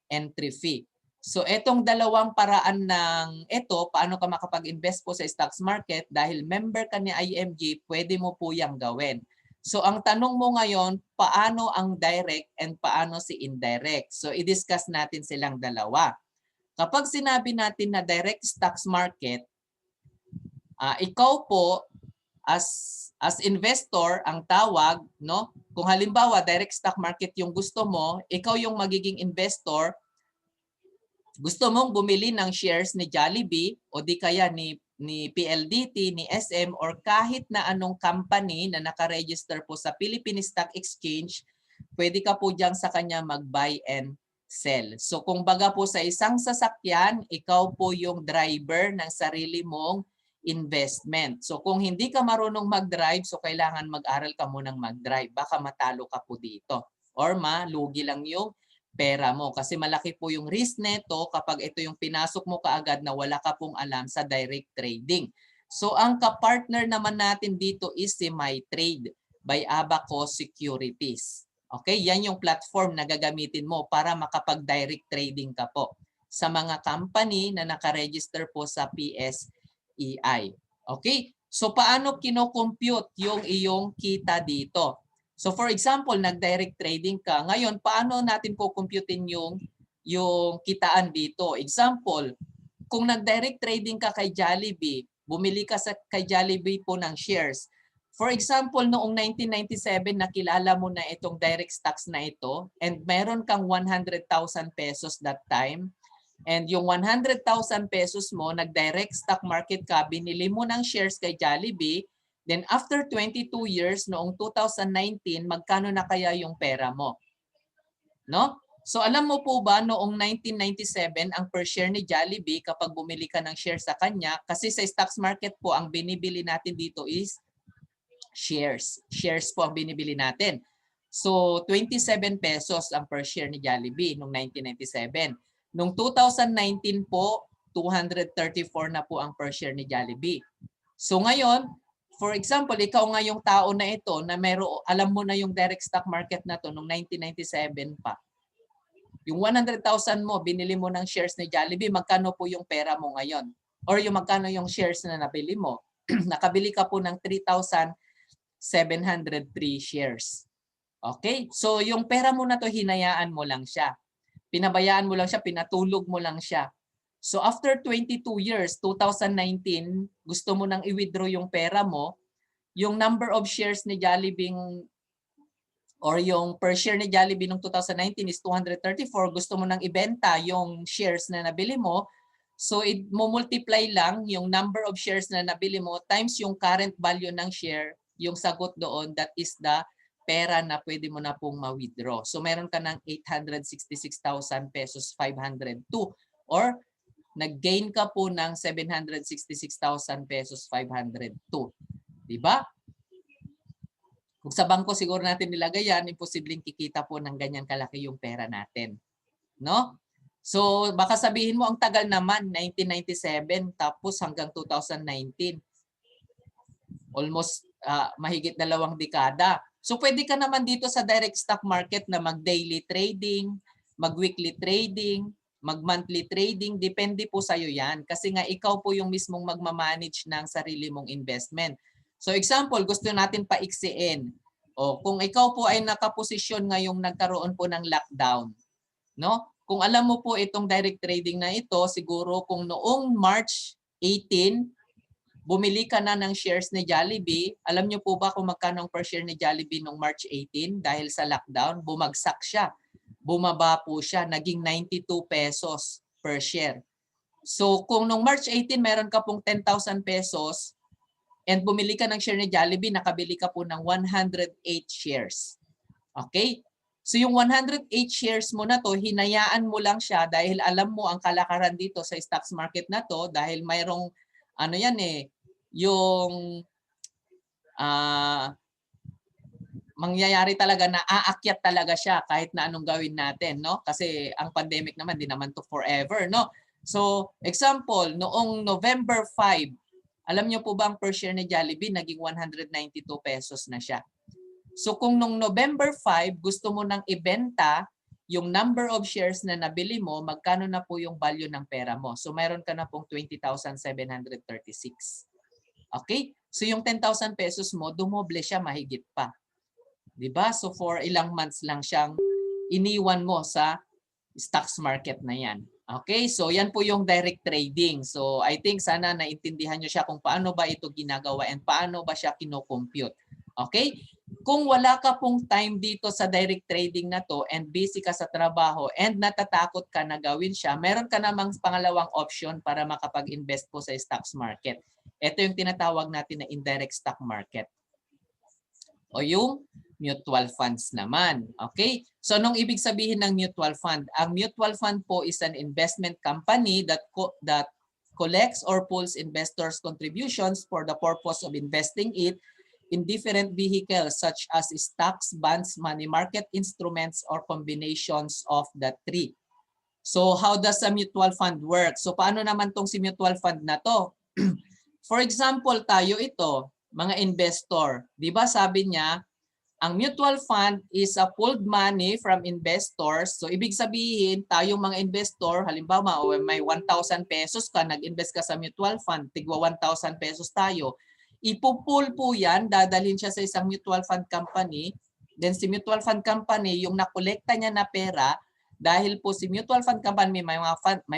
entry fee. So etong dalawang paraan ng ito, paano ka makapag-invest po sa stocks market dahil member ka ni IMG, pwede mo po yang gawin. So ang tanong mo ngayon, paano ang direct and paano si indirect? So i-discuss natin silang dalawa. Kapag sinabi natin na direct stocks market, ikaw po as investor ang tawag, no? Kung halimbawa direct stock market yung gusto mo, ikaw yung magiging investor. Gusto mong bumili ng shares ni Jollibee o di kaya ni PLDT, ni SM or kahit na anong company na naka-register po sa Philippine Stock Exchange, pwede ka po diyan sa kanya mag-buy and sell. So kung baga po sa isang sasakyan, ikaw po yung driver ng sarili mong investment. So kung hindi ka marunong mag-drive, so kailangan mag-aral ka munang mag-drive. Baka matalo ka po dito or malugi lang yung pera mo. Kasi malaki po yung risk neto kapag ito yung pinasok mo kaagad na wala ka pong alam sa direct trading. So ang kapartner naman natin dito is si MyTrade by Abacus Securities. Okay, yan yung platform na gagamitin mo para makapag-direct trading ka po sa mga company na nakaregister po sa PSEI. Okay, so paano kino-compute yung iyong kita dito? So for example, nag-direct trading ka. Ngayon, paano natin kukumputin yung kitaan dito? Example, kung nag-direct trading ka kay Jollibee, bumili ka kay Jollibee po ng shares. For example, noong 1997, nakilala mo na itong direct stocks na ito and meron kang 100,000 pesos that time. And yung 100,000 pesos mo, nag-direct stock market ka, binili mo ng shares kay Jollibee. Then after 22 years, noong 2019, magkano na kaya yung pera mo? No? So alam mo po ba, noong 1997, ang per share ni Jollibee, kapag bumili ka ng share sa kanya, kasi sa stocks market po, ang binibili natin dito is shares. Shares po ang binibili natin. So 27 pesos ang per share ni Jollibee noong 1997. Noong 2019 po, 234 na po ang per share ni Jollibee. So ngayon, for example, ikaw nga yung tao na ito na alam mo na yung direct stock market na to noong 1997 pa. Yung 100,000 mo, binili mo ng shares ni Jollibee, magkano po yung pera mo ngayon? Or yung magkano yung shares na nabili mo? Nakabili ka po ng 3,703 shares. Okay? So yung pera mo na to, hinayaan mo lang siya. Pinabayaan mo lang siya, pinatulog mo lang siya. So after 22 years, 2019, gusto mo nang i-withdraw yung pera mo, yung number of shares ni Jollibee or yung per share ni Jollibee noong 2019 is 234, gusto mo nang ibenta yung shares na nabili mo, so mo-multiply lang yung number of shares na nabili mo times yung current value ng share, yung sagot doon, that is the pera na pwede mo na pong ma-withdraw. So meron ka ng 866,000 pesos 502 or nag-gain ka po ng 766,000 pesos 502. Diba? Kung sa bangko siguro natin nilagay yan, imposibleng kikita po ng ganyan kalaki yung pera natin. No? So baka sabihin mo ang tagal naman, 1997 tapos hanggang 2019. Almost mahigit 2 dekada. So pwede ka naman dito sa direct stock market na mag-daily trading, mag-weekly trading, mag-monthly trading. Depende po sa'yo yan. Kasi nga ikaw po yung mismong magmamanage ng sarili mong investment. So example, gusto natin paiksiin. O kung ikaw po ay nakaposisyon ngayong nagkaroon po ng lockdown, no? Kung alam mo po itong direct trading na ito, siguro kung noong March 18, bumili ka na ng shares ni Jollibee, alam niyo po ba kung magkano ang per share ni Jollibee noong March 18 dahil sa lockdown? Bumagsak siya. Bumaba po siya, naging 92 pesos per share. So kung noong March 18 meron ka pong 10,000 pesos, and bumili ka ng share ni Jollibee, nakabili ka po ng 108 shares. Okay? So yung 108 shares mo na to, hinayaan mo lang siya dahil alam mo ang kalakaran dito sa stocks market na to dahil mayroong ano yan yung mangyayari talaga na aakyat talaga siya kahit na anong gawin natin, no? Kasi ang pandemic naman di naman to forever, no? So, example, noong November 5, alam niyo po ba ang per share ni Jollibee naging 192 pesos na siya. So kung nung November 5 gusto mo nang ibenta yung number of shares na nabili mo, magkano na po yung value ng pera mo? So meron ka na pong 20,736. Okay? So yung 10,000 pesos mo, dumoble siya mahigit pa. 'Di ba? So for ilang months lang siyang iniwan mo sa stocks market na 'yan. Okay, so yan po yung direct trading. So I think sana naintindihan nyo siya kung paano ba ito ginagawa and paano ba siya kino-compute. Okay? Kung wala ka pong time dito sa direct trading na to and busy ka sa trabaho and natatakot ka na gawin siya, meron ka namang pangalawang option para makapag-invest po sa stocks market. Ito yung tinatawag natin na indirect stock market. O yung mutual funds naman. Okay? So anong ibig sabihin ng mutual fund? Ang mutual fund po is an investment company that collects or pools investors' contributions for the purpose of investing it in different vehicles such as stocks, bonds, money market instruments, or combinations of the three. So how does a mutual fund work? So paano naman tong si mutual fund na to? For example, tayo ito, mga investor. 'Di ba sabi niya, ang mutual fund is a pooled money from investors. So ibig sabihin, tayong mga investor, halimbawa may 1,000 pesos ka, nag-invest ka sa mutual fund, tigwa 1,000 pesos tayo. Ipupool po yan, dadalhin siya sa isang mutual fund company. Then si mutual fund company, yung nakolekta niya na pera, dahil po si mutual fund company may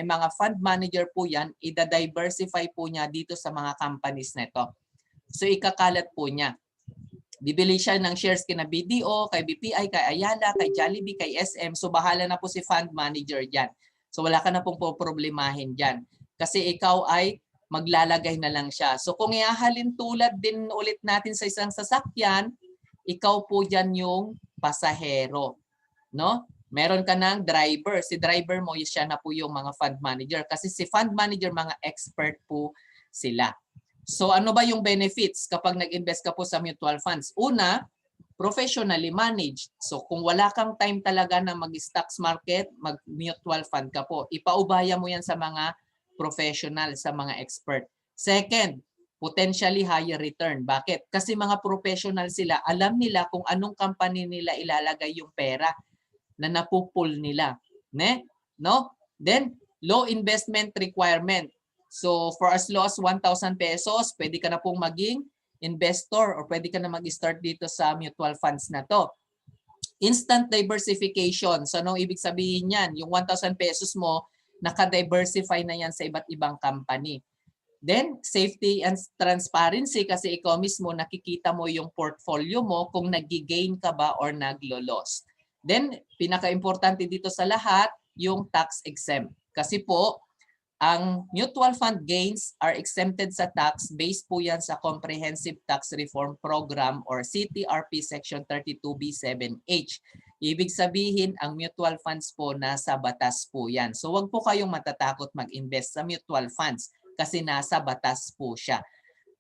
mga fund manager po yan, ida-diversify po niya dito sa mga companies na ito. So ikakalat po niya. Bibili siya ng shares kina BDO, kay BPI, kay Ayala, kay Jollibee, kay SM. So bahala na po si fund manager dyan. So wala ka na pong problemahin dyan. Kasi ikaw ay maglalagay na lang siya. So kung iahalin tulad din ulit natin sa isang sasakyan, ikaw po dyan yung pasahero. No? Meron ka ng driver. Si driver mo, siya na po yung mga fund manager. Kasi si fund manager, mga expert po sila. So ano ba yung benefits kapag nag-invest ka po sa mutual funds? Una, professionally managed. So kung wala kang time talaga na mag-stocks market, mag-mutual fund ka po. Ipaubaya mo yan sa mga professional, sa mga expert. Second, potentially higher return. Bakit? Kasi mga professional sila, alam nila kung anong company nila ilalagay yung pera na napupul nila. No? Then, low investment requirement. So for as low as 1,000 pesos, pwede ka na pong maging investor or pwede ka na mag-start dito sa mutual funds na to. Instant diversification. So anong ibig sabihin yan? Yung 1,000 pesos mo, naka-diversify na yan sa iba't ibang company. Then, safety and transparency kasi ikaw mismo nakikita mo yung portfolio mo kung nag-gain ka ba or naglo-loss. Then, pinaka-importante dito sa lahat, yung tax exempt. Kasi po, ang mutual fund gains are exempted sa tax based po yan sa Comprehensive Tax Reform Program or CTRP Section 32B7H. Ibig sabihin, ang mutual funds po nasa batas po yan. So wag po kayong matatakot mag-invest sa mutual funds kasi nasa batas po siya.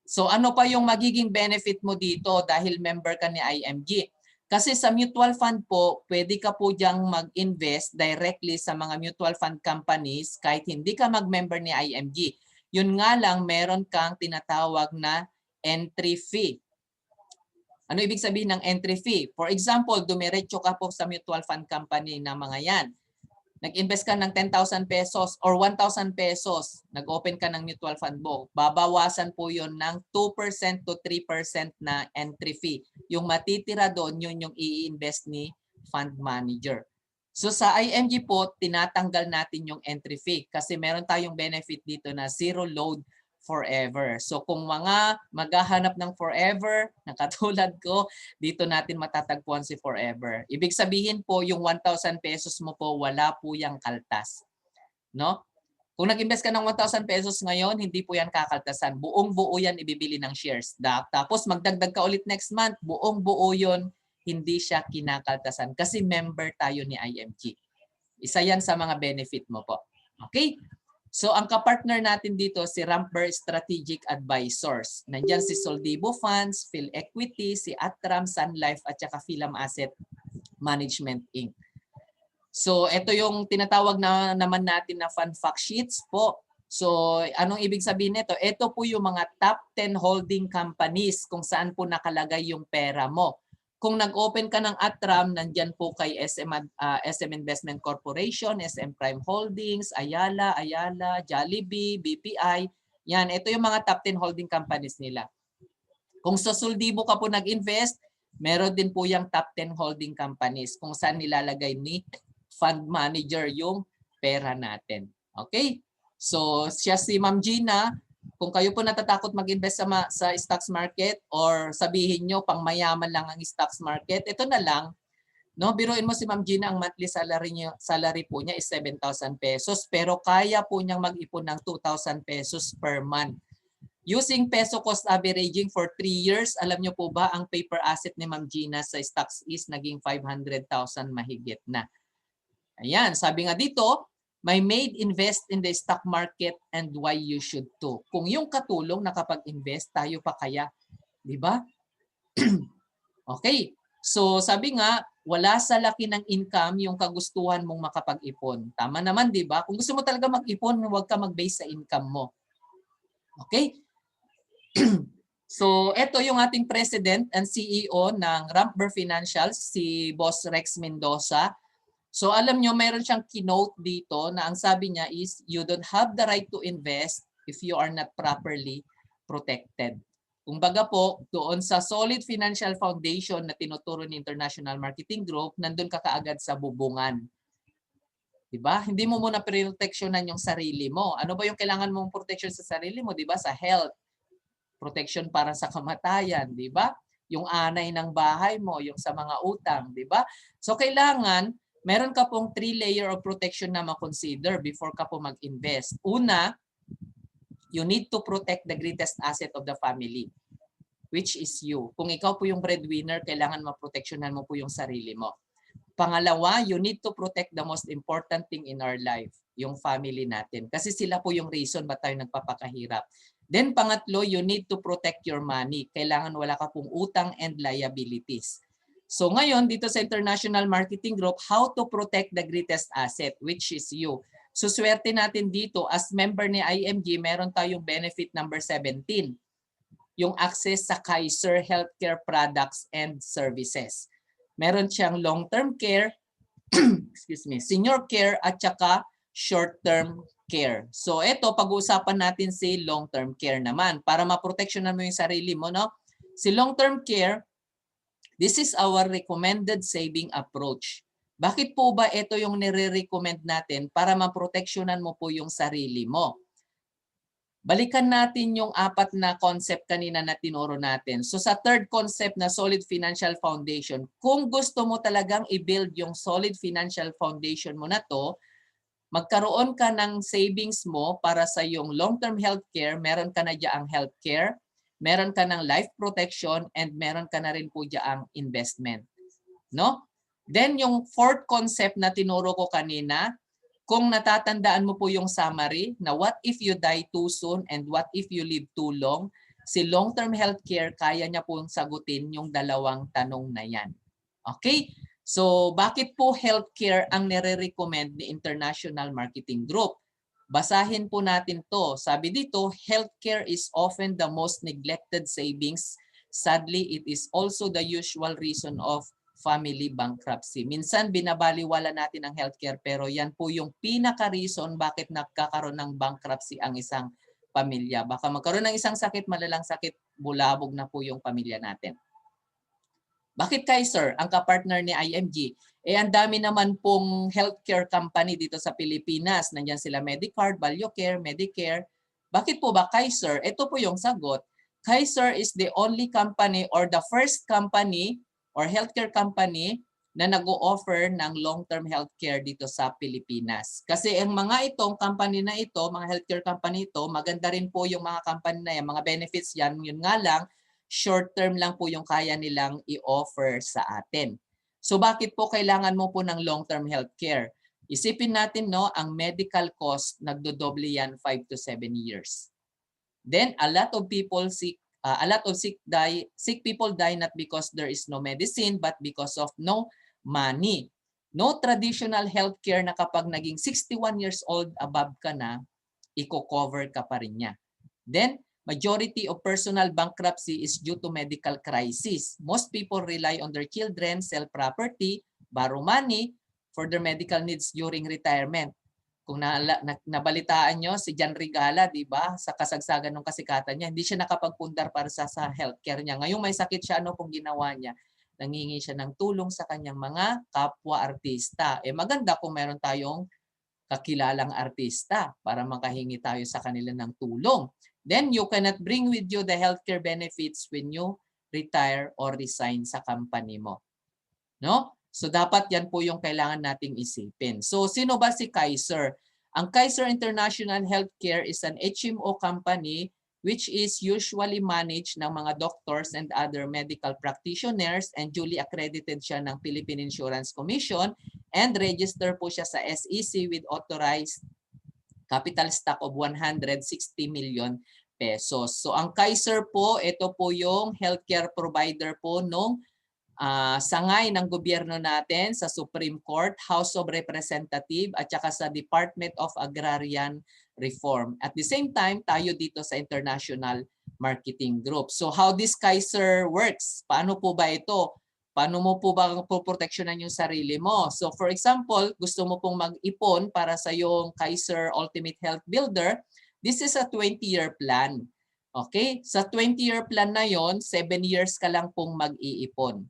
So ano pa yung magiging benefit mo dito dahil member ka ni IMG? Kasi sa mutual fund po, pwede ka po diyang mag-invest directly sa mga mutual fund companies kahit hindi ka mag-member ni IMG. Yun nga lang, meron kang tinatawag na entry fee. Ano ibig sabihin ng entry fee? For example, dumiretso ka po sa mutual fund company na mga yan. Nag-invest ka ng 10,000 pesos or 1,000 pesos, nag-open ka ng mutual fund mo, babawasan po yun ng 2% to 3% na entry fee. Yung matitira doon, yun yung i-invest ni fund manager. So sa IMG po, tinatanggal natin yung entry fee kasi meron tayong benefit dito na zero load forever. So kung mga maghahanap ng forever, na katulad ko, dito natin matatagpuan si forever. Ibig sabihin po, yung 1,000 pesos mo po, wala po yung kaltas. No? Kung nag-invest ka ng 1,000 pesos ngayon, hindi po yan kakaltasan. Buong buo yan ibibili ng shares. Tapos magdagdag ka ulit next month, buong buo yun, hindi siya kinakaltasan kasi member tayo ni IMG. Isa yan sa mga benefit mo po. Okay? So ang kapartner natin dito si Ramper Strategic Advisors. Nandiyan si Soldibo Funds, Phil Equity, si Atram, Sun Life at saka Philam Asset Management Inc. So ito yung tinatawag na naman natin na fund fact sheets po. So anong ibig sabihin nito? Ito po yung mga top 10 holding companies kung saan po nakalagay yung pera mo. Kung nag-open ka ng Atram, nandyan po kay SM Investment Corporation, SM Prime Holdings, Ayala, Jollibee, BPI. Yan, ito yung mga top 10 holding companies nila. Kung sa Soldibo ka po nag-invest, meron din po yung top 10 holding companies kung saan nilalagay ni fund manager yung pera natin. Okay? So, siya si Ma'am Gina. Kung kayo po natatakot mag-invest sa stocks market or sabihin nyo pang mayaman lang ang stocks market, ito na lang. No, biruin mo si Ma'am Gina, ang monthly salary po niya is 7,000 pesos pero kaya po niyang mag-ipon ng 2,000 pesos per month. Using peso cost averaging for 3 years, alam niyo po ba ang paper asset ni Ma'am Gina sa stocks is naging 500,000 mahigit na. Ayan, sabi nga dito, may made invest in the stock market and why you should too. Kung yung katulong nakapag-invest, tayo pa kaya, di ba? Okay. So sabi nga, wala sa laki ng income yung kagustuhan mong makapag-ipon. Tama naman, di ba? Kung gusto mo talaga mag-ipon, huwag ka mag-base sa income mo. Okay? So ito yung ating President and CEO ng Ramper Financial, si Boss Rex Mendoza. So alam nyo, mayroon siyang keynote dito na ang sabi niya is, you don't have the right to invest if you are not properly protected. Kumbaga po, doon sa solid financial foundation na tinuturo ni International Marketing Group, nandun ka kaagad sa bubungan. Diba? Hindi mo muna proteksyonan yung sarili mo. Ano ba yung kailangan mong protection sa sarili mo? Diba? Sa health, protection para sa kamatayan. Diba? Yung anay ng bahay mo, yung sa mga utang. Diba? So kailangan, meron ka pong 3 layer of protection na ma-consider before ka po mag-invest. Una, you need to protect the greatest asset of the family, which is you. Kung ikaw po yung breadwinner, kailangan maproteksyonan mo po yung sarili mo. Pangalawa, you need to protect the most important thing in our life, yung family natin. Kasi sila po yung reason ba't tayo nagpapakahirap. Then pangatlo, you need to protect your money. Kailangan wala ka pong utang and liabilities. So ngayon, dito sa International Marketing Group, how to protect the greatest asset, which is you. So swerte natin dito, as member ni IMG, meron tayong benefit number 17. Yung access sa Kaiser Healthcare Products and Services. Meron siyang long-term care, excuse me, senior care at saka short-term care. So ito, pag-uusapan natin si long-term care naman para maproteksyonan mo yung sarili mo, no? Si long-term care, This is our recommended saving approach. Bakit po ba ito yung nire-recommend natin para maproteksyonan mo po yung sarili mo? Balikan natin yung apat na concept kanina na tinuro natin. So sa third concept na solid financial foundation, kung gusto mo talagang i-build yung solid financial foundation mo na to, magkaroon ka ng savings mo para sa yung long-term healthcare, meron ka na diyaang healthcare, meron ka ng life protection, and meron ka na rin po diyaang investment. No? Then yung fourth concept na tinuro ko kanina, kung natatandaan mo po yung summary na what if you die too soon and what if you live too long, si long-term healthcare kaya niya pong sagutin yung dalawang tanong na yan. Okay? So bakit po healthcare ang nire-recommend ni International Marketing Group? Basahin po natin to. Sabi dito, healthcare is often the most neglected savings. Sadly, it is also the usual reason of family bankruptcy. Minsan binabaliwala natin ang healthcare pero yan po yung pinaka-reason bakit nagkakaroon ng bankruptcy ang isang pamilya. Baka magkaroon ng isang sakit, malalang sakit, bulabog na po yung pamilya natin. Bakit Kaiser, ang kapartner ni IMG? Ang dami naman pong healthcare company dito sa Pilipinas. Nandiyan sila Medicard, ValueCare, Medicare. Bakit po ba Kaiser? Ito po yung sagot. Kaiser is the only company or the first company or healthcare company na nag-o-offer ng long-term healthcare dito sa Pilipinas. Kasi ang mga itong company na ito, mga healthcare company ito, maganda rin po yung mga company na yan, mga benefits yan, yun nga lang, short-term lang po yung kaya nilang i-offer sa atin. So bakit po kailangan mo po ng long-term healthcare? Isipin natin no, ang medical cost nagdodoble yan 5 to 7 years. Then a lot of people sick people die not because there is no medicine but because of no money. No traditional healthcare na kapag naging 61 years old above ka na, i-cover ka pa rin niya. Then, majority of personal bankruptcy is due to medical crisis. Most people rely on their children, sell property, borrow money for their medical needs during retirement. Kung nabalitaan nyo, si John Regala, di ba, sa kasagsagan ng kasikatan niya, hindi siya nakapagpundar para sa healthcare niya. Ngayon may sakit siya, ano pong ginawa niya? Nangingi siya ng tulong sa kanyang mga kapwa-artista. Maganda kung meron tayong kakilalang artista para makahingi tayo sa kanila ng tulong. Then you cannot bring with you the healthcare benefits when you retire or resign sa company mo. No? So dapat yan po yung kailangan nating isipin. So sino ba si Kaiser? Ang Kaiser International Healthcare is an HMO company which is usually managed ng mga doctors and other medical practitioners and duly accredited siya ng Philippine Insurance Commission and register po siya sa SEC with authorized capital stock of 160 million pesos. So ang Kaiser po, ito po yung healthcare provider po nung sangay ng gobyerno natin sa Supreme Court, House of Representatives at saka sa Department of Agrarian Reform. At the same time, tayo dito sa International Marketing Group. So how this Kaiser works? Paano po ba ito? Paano mo po ba poproteksyonan yung sarili mo? So for example, gusto mo pong mag-ipon para sa yung Kaiser Ultimate Health Builder, this is a 20-year plan. Okay? Sa 20-year plan na yon, 7 years ka lang pong mag-iipon.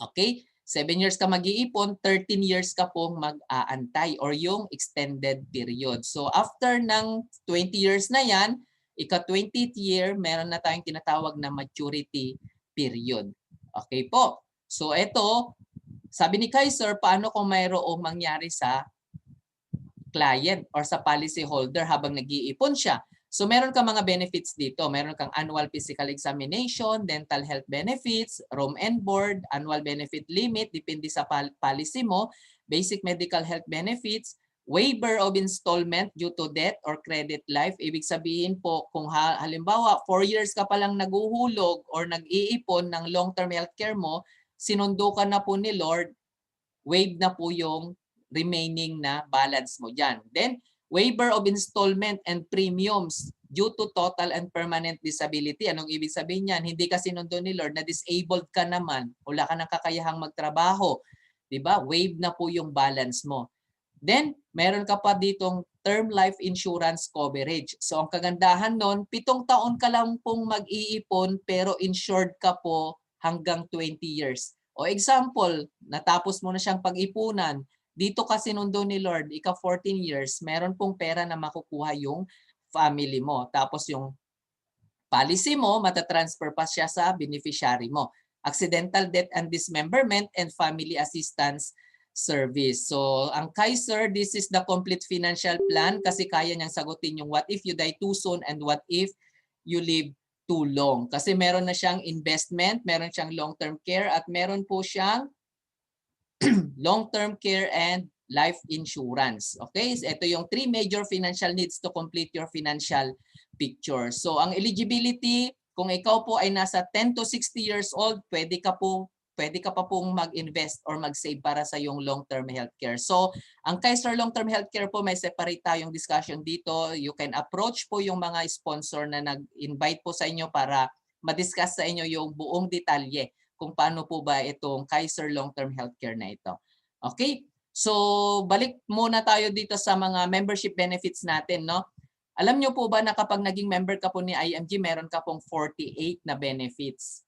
Okay? 7 years ka mag-iipon, 13 years ka pong mag-aantay or yung extended period. So after ng 20 years na yan, ika-20th year, meron na tayong tinatawag na maturity period. Okay po. So ito, sabi ni Kaiser, paano kung mayroong mangyari sa client or sa policy holder habang nag-iipon siya? So meron kang mga benefits dito. Meron kang annual physical examination, dental health benefits, room and board, annual benefit limit, depende sa policy mo, basic medical health benefits, waiver of installment due to debt or credit life. Ibig sabihin po, kung halimbawa 4 years ka palang naguhulog or nag-iipon ng long-term healthcare mo, sinundo ka na po ni Lord, waive na po yung remaining na balance mo dyan. Then, waiver of installment and premiums due to total and permanent disability. Anong ibig sabihin niyan? Hindi ka sinundo ni Lord na disabled ka naman, wala ka ng kakayahang magtrabaho. Diba? Waive na po yung balance mo. Then, meron ka pa ditong term life insurance coverage. So, ang kagandahan nun, 7 taon ka lang pong mag-iipon pero insured ka po hanggang 20 years. O example, natapos mo na siyang pag-ipunan, dito kasi sinundo ni Lord, ika 14 years, meron pong pera na makukuha yung family mo. Tapos yung policy mo, matatransfer pa siya sa beneficiary mo. Accidental death and dismemberment and family assistance service. So, ang Kaiser, this is the complete financial plan kasi kaya niyang sagutin yung what if you die too soon and what if you live too long. Kasi meron na siyang investment, meron siyang long-term care at meron po siyang long-term care and life insurance. Okay? So, ito yung 3 major financial needs to complete your financial picture. So, ang eligibility, kung ikaw po ay nasa 10 to 60 years old, pwede ka pa pong mag-invest or mag-save para sa yung long-term healthcare. So, ang Kaiser Long-Term Healthcare po, may separate tayong discussion dito. You can approach po yung mga sponsor na nag-invite po sa inyo para ma-discuss sa inyo yung buong detalye kung paano po ba itong Kaiser Long-Term Healthcare na ito. Okay? So, balik muna tayo dito sa mga membership benefits natin, no? Alam nyo po ba na kapag naging member ka po ni IMG, meron ka pong 48 na benefits.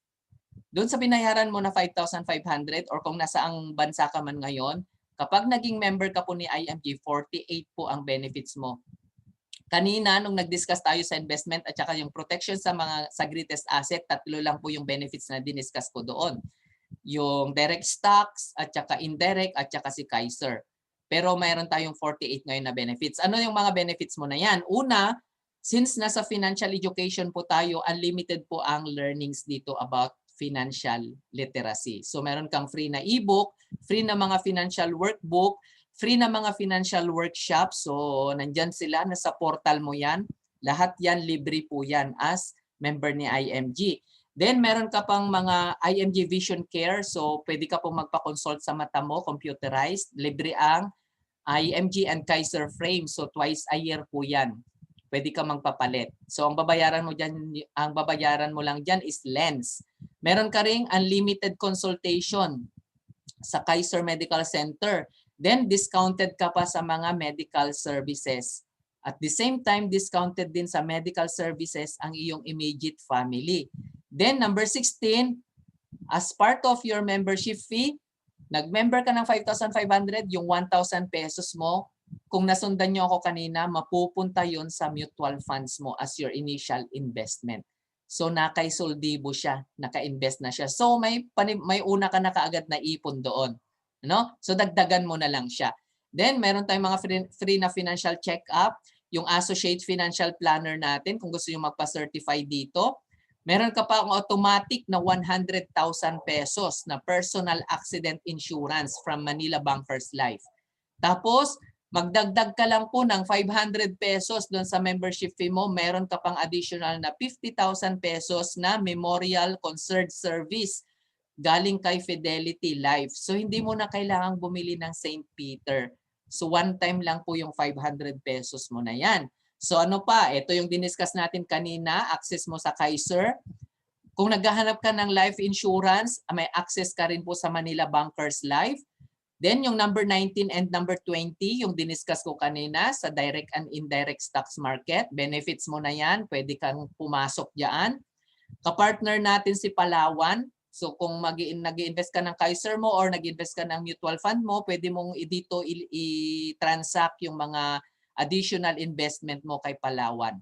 Doon sa binayaran mo na 5,500 or kung nasa ang bansa ka man ngayon, kapag naging member ka po ni IMG, 48 po ang benefits mo. Kanina, nung nag-discuss tayo sa investment at saka yung protection sa greatest asset, 3 lang po yung benefits na diniscuss ko doon. Yung direct stocks at saka indirect at saka si Kaiser. Pero mayroon tayong 48 ngayon na benefits. Ano yung mga benefits mo na yan? Una, since nasa financial education po tayo, unlimited po ang learnings dito about financial literacy. So meron kang free na ebook, free na mga financial workbook, free na mga financial workshops. So nandyan sila, nasa portal mo yan. Lahat yan, libre po yan as member ni IMG. Then meron ka pang mga IMG Vision Care. So pwede ka pong magpa-consult sa mata mo, computerized. Libre ang IMG and Kaiser frame. So twice a year po 'yan. Pwede ka magpapalit. So ang babayaran mo lang diyan is lens. Meron ka ring unlimited consultation sa Kaiser Medical Center. Then discounted ka pa sa mga medical services. At the same time, discounted din sa medical services ang iyong immediate family. Then number 16, as part of your membership fee, nag-member ka ng 5,500, yung 1,000 pesos mo, kung nasundan nyo ako kanina, mapupunta yon sa mutual funds mo as your initial investment. So nakaisoldibo siya, naka-invest na siya. So may una ka na kaagad na ipon doon. No? So dagdagan mo na lang siya. Then meron tayong mga free na financial check-up, yung associate financial planner natin kung gusto nyo magpa-certify dito. Meron ka pa ang automatic na 100,000 pesos na personal accident insurance from Manila Bankers Life. Tapos, magdagdag ka lang po ng 500 pesos doon sa membership fee mo. Meron ka pang additional na 50,000 pesos na memorial concert service galing kay Fidelity Life. So, hindi mo na kailangang bumili ng St. Peter. So, one time lang po yung 500 pesos mo na yan. So ano pa, ito yung diniscuss natin kanina, access mo sa Kaiser. Kung naghahanap ka ng life insurance, may access ka rin po sa Manila Bankers Life. Then yung number 19 and number 20, yung diniscuss ko kanina sa direct and indirect stocks market. Benefits mo na yan, pwede kang pumasok diyan. Kapartner natin si Palawan. So kung nag-invest ka ng Kaiser mo or nag-invest ka ng mutual fund mo, pwede mong dito i-transact yung mga additional investment mo kay Palawan.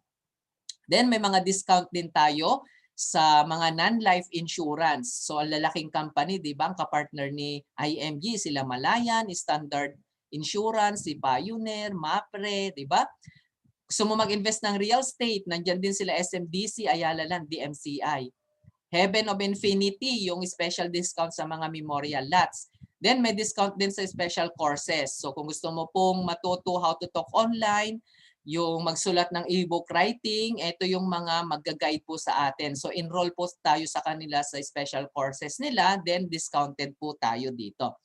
Then may mga discount din tayo sa mga non-life insurance. So ang lalaking company, di ba, ang kapartner ni IMG, sila Malayan, Standard Insurance, si Pioneer, MAPRE, di ba? Gusto mo mag-invest ng real estate, nandiyan din sila SMDC, Ayala Land, DMCI. Heaven of Infinity, yung special discount sa mga memorial lots. Then may discount din sa special courses. So kung gusto mo pong matuto how to talk online, yung magsulat ng e-book writing, ito yung mga mag-guide po sa atin. So enroll po tayo sa kanila sa special courses nila, then discounted po tayo dito.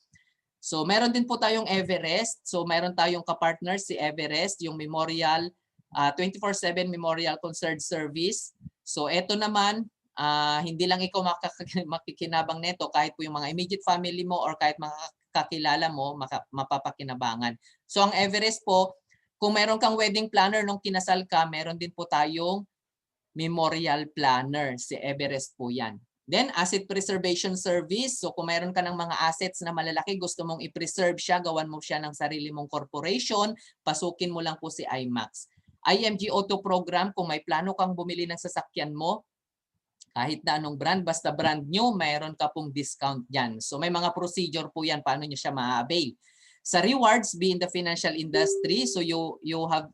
So meron din po tayong Everest. So meron tayong kapartner si Everest, yung Memorial 24/7 Memorial Concert Service. So ito naman, hindi lang ikaw makikinabang nito, kahit po yung mga immediate family mo or kahit mga kakilala mo mapapakinabangan. So ang Everest po, kung meron kang wedding planner nung kinasal ka, meron din po tayong memorial planner. Si Everest po yan. Then asset preservation service. So kung mayroon ka ng mga assets na malalaki, gusto mong i-preserve siya, gawan mo siya ng sarili mong corporation, pasukin mo lang po si IMAX. IMG Auto Program, kung may plano kang bumili ng sasakyan mo, kahit na anong brand, basta brand new, mayroon ka pong discount dyan. So may mga procedure po yan, paano nyo siya ma-avail. Sa rewards, be in the financial industry, so you have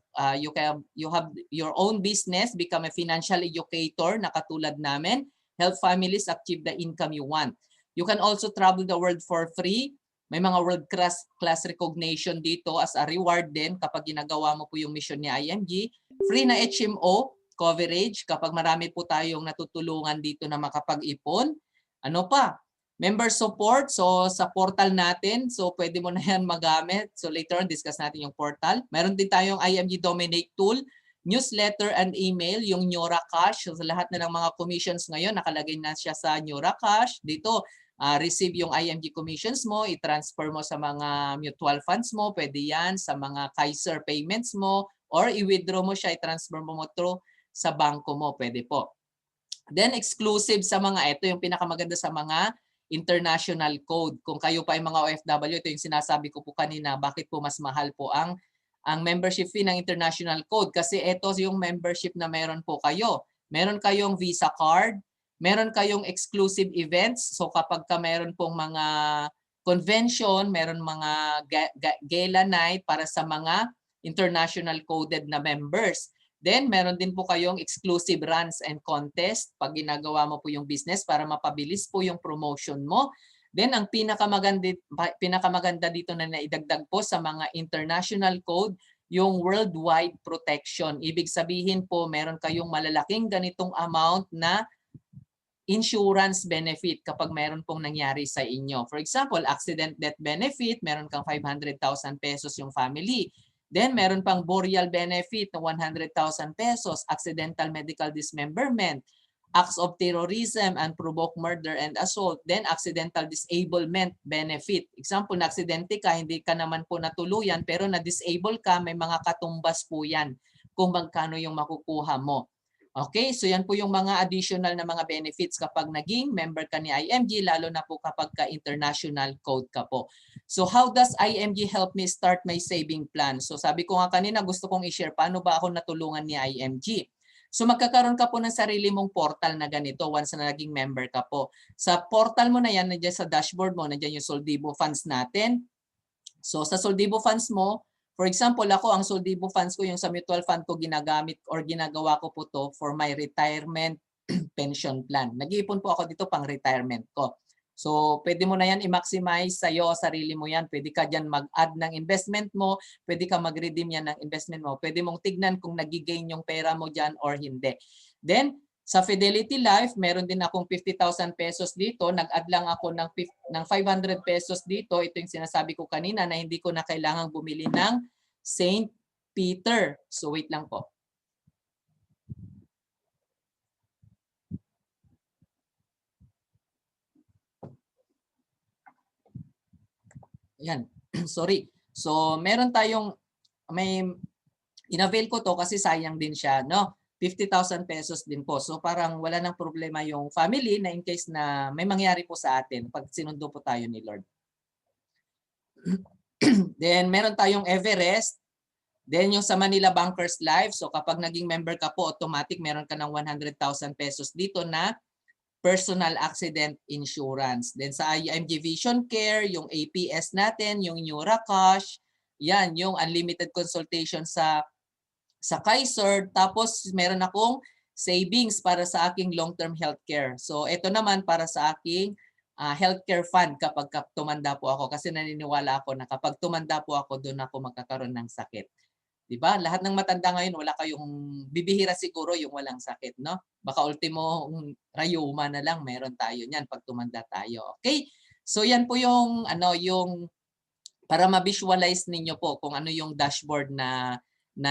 your own business, become a financial educator na katulad namin, help families achieve the income you want. You can also travel the world for free. May mga world class recognition dito as a reward din kapag ginagawa mo po yung mission ni IMG. Free na HMO coverage kapag marami po tayong natutulungan dito na makapag-ipon. Ano pa? Member support. So sa portal natin, so pwede mo na yan magamit. So later on, discuss natin yung portal. Meron din tayong IMG Dominate Tool, newsletter and email, yung Nura Cash. So sa lahat na ng mga commissions ngayon, nakalagay na siya sa Nura Cash. Dito, receive yung IMG commissions mo, i-transfer mo sa mga mutual funds mo, pwede yan, sa mga Kaiser payments mo, or i-withdraw mo siya, i-transfer mo through sa bangko mo, pwede po. Then exclusive sa mga, ito yung pinakamaganda sa mga international code. Kung kayo pa yung mga OFW, ito yung sinasabi ko po kanina, bakit po mas mahal po ang membership fee ng international code. Kasi ito yung membership na meron po kayo. Meron kayong Visa card, meron kayong exclusive events. So kapag ka meron pong mga convention, meron mga gala night para sa mga international coded na members. Then, meron din po kayong exclusive runs and contest pag ginagawa mo po yung business para mapabilis po yung promotion mo. Then, ang pinakamaganda dito na naidagdag po sa mga international code, yung worldwide protection. Ibig sabihin po, meron kayong malalaking ganitong amount na insurance benefit kapag meron pong nangyari sa inyo. For example, accident death benefit, meron kang 500,000 pesos yung family. Then, meron pang burial benefit na 100,000 pesos, accidental medical dismemberment, acts of terrorism, unprovoked murder and assault, then accidental disablement benefit. Example, na-aksidente ka, hindi ka naman po natuluyan, pero na-disable ka, may mga katumbas po yan kung magkano yung makukuha mo. Okay, so yan po yung mga additional na mga benefits kapag naging member ka ni IMG, lalo na po kapag ka-international code ka po. So how does IMG help me start my saving plan? So sabi ko nga kanina, gusto kong i-share paano ba ako natulungan ni IMG. So magkakaroon ka po ng sarili mong portal na ganito once na naging member ka po. Sa portal mo na yan, nandiyan sa dashboard mo, nandiyan yung Soldibo funds natin. So sa Soldibo funds mo, for example, ako ang Soldibo funds ko, yung sa mutual fund ko ginagamit or ginagawa ko po to for my retirement pension plan. Nag-iipon po ako dito pang retirement ko. So pwede mo na yan i-maximize sa'yo, sarili mo yan. Pwede ka dyan mag-add ng investment mo, pwede ka mag-redeem yan ng investment mo. Pwede mong tignan kung nag-gain yung pera mo dyan or hindi. Then, sa Fidelity Life, meron din akong 50,000 pesos dito. Nag-add lang ako ng 500 pesos dito. Ito yung sinasabi ko kanina na hindi ko na kailangang bumili ng St. Peter. So wait lang po. Ayan. Sorry. So meron tayong, in-avail ko to kasi sayang din siya, no? 50,000 pesos din po. So parang wala nang problema yung family na in case na may mangyari po sa atin pag sinundo po tayo ni Lord. Then meron tayong Everest. Then yung sa Manila Bankers Life. So kapag naging member ka po, automatic meron ka ng 100,000 pesos dito na personal accident insurance. Then sa IMG Vision Care, yung APS natin, yung Nura Cash, yan, yung unlimited consultation sa Kaiser. Tapos meron akong savings para sa aking long-term healthcare. So ito naman para sa aking healthcare fund kapag tumanda po ako. Kasi naniniwala ako na kapag tumanda po ako, doon ako magkakaroon ng sakit. Diba? Lahat ng matanda ngayon, wala kayong, bibihira siguro yung walang sakit, no? Baka ultimo rayuma na lang meron tayo niyan pag tumanda tayo. Okay? So yan po yung yung para ma-visualize ninyo po kung ano yung dashboard na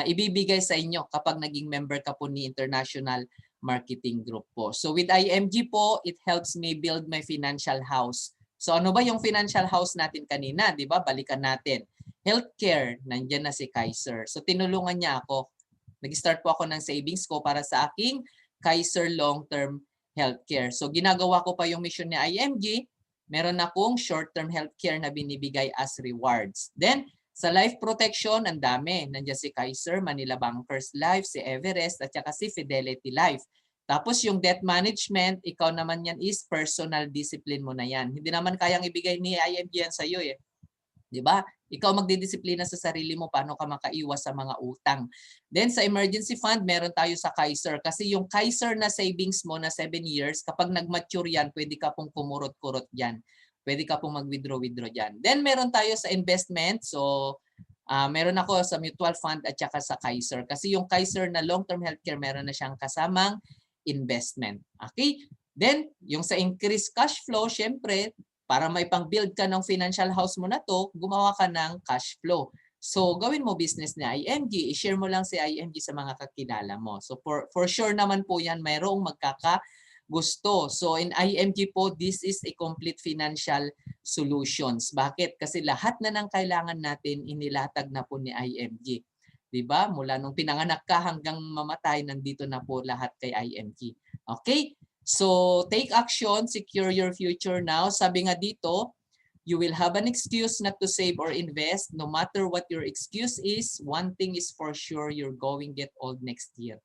ibibigay sa inyo kapag naging member ka po ni International Marketing Group po. So with IMG po, it helps me build my financial house. So ano ba yung financial house natin kanina, 'di ba? Balikan natin. Healthcare, nandiyan na si Kaiser. So tinulungan niya ako. Nag-start po ako ng savings ko para sa aking Kaiser long-term healthcare. So ginagawa ko pa yung mission ni IMG, meron akong short-term healthcare na binibigay as rewards. Then, sa life protection, ang dami. Nandiyan si Kaiser, Manila Bankers Life, si Everest, at saka si Fidelity Life. Tapos yung debt management, ikaw naman yan is personal discipline mo na yan. Hindi naman kayang ibigay ni IMG yan sa iyo eh. 'Di ba? Ikaw magdidisiplina sa sarili mo paano ka makaiwas sa mga utang. Then sa emergency fund, meron tayo sa Kaiser. Kasi yung Kaiser na savings mo na 7 years, kapag nag-mature yan, pwede ka pong kumurot-kurot dyan. Pwede ka pong mag-withdraw dyan. Then meron tayo sa investment. So meron ako sa mutual fund at saka sa Kaiser. Kasi yung Kaiser na long-term healthcare, meron na siyang kasamang investment. Okay? Then, yung sa increased cash flow, syempre, para may pang-build ka ng financial house mo na to, gumawa ka ng cash flow. So, gawin mo business ni IMG. I-share mo lang si IMG sa mga kakilala mo. So, for sure naman po yan, mayroong magkakagusto. So, in IMG po, this is a complete financial solutions. Bakit? Kasi lahat na ng kailangan natin, inilatag na po ni IMG. Diba? Mula nung pinanganak ka hanggang mamatay, nandito na po lahat kay IMG. Okay? So, take action, secure your future now. Sabi nga dito, you will have an excuse not to save or invest. No matter what your excuse is, one thing is for sure, you're going to get old next year.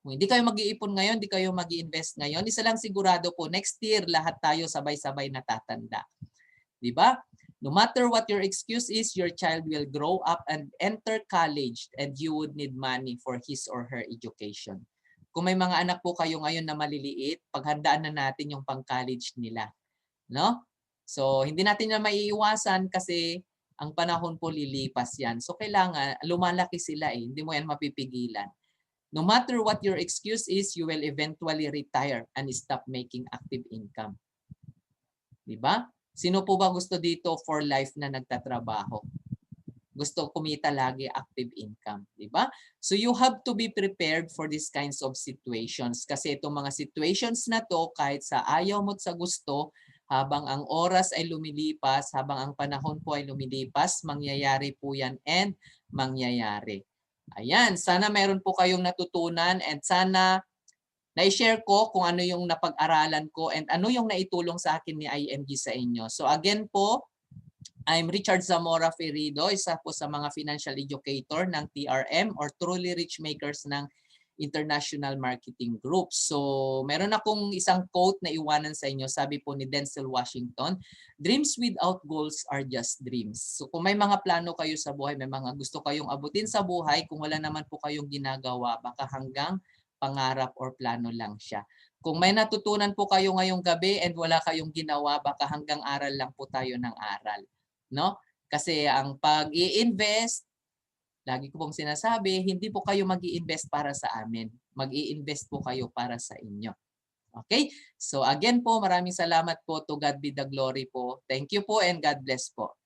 Kung hindi kayo mag-iipon ngayon, hindi kayo mag-i-invest ngayon, isa lang sigurado po, next year, lahat tayo sabay-sabay natatanda. Diba? No matter what your excuse is, your child will grow up and enter college and you would need money for his or her education. Kung may mga anak po kayo ngayon na maliliit, paghandaan na natin yung pang-college nila. No? So, hindi natin na maiiwasan kasi ang panahon po lilipas yan. So, kailangan, lumalaki sila eh. Hindi mo yan mapipigilan. No matter what your excuse is, you will eventually retire and stop making active income. Diba? Sino po ba gusto dito for life na nagtatrabaho? Gusto kumita lagi, active income, di ba? So you have to be prepared for these kinds of situations kasi itong mga situations na to kahit sa ayaw mo at sa gusto, habang ang oras ay lumilipas, habang ang panahon po ay lumilipas, mangyayari po yan and mangyayari. Ayan, sana meron po kayong natutunan and sana na-share ko kung ano yung napag-aralan ko and ano yung naitulong sa akin ni IMG sa inyo. So again po, I'm Richard Zamora Ferido, isa po sa mga financial educator ng TRM or Truly Rich Makers ng International Marketing Group. So meron akong isang quote na iwanan sa inyo. Sabi po ni Denzel Washington, dreams without goals are just dreams. So kung may mga plano kayo sa buhay, may mga gusto kayong abutin sa buhay, kung wala naman po kayong ginagawa, baka hanggang pangarap or plano lang siya. Kung may natutunan po kayo ngayong gabi and wala kayong ginawa, baka hanggang aral lang po tayo ng aral. No? Kasi ang pag-i-invest, lagi ko pong sinasabi, hindi po kayo mag-i-invest para sa amin. Mag-i-invest po kayo para sa inyo. Okay? So again po, maraming salamat po. To God be the glory po. Thank you po and God bless po.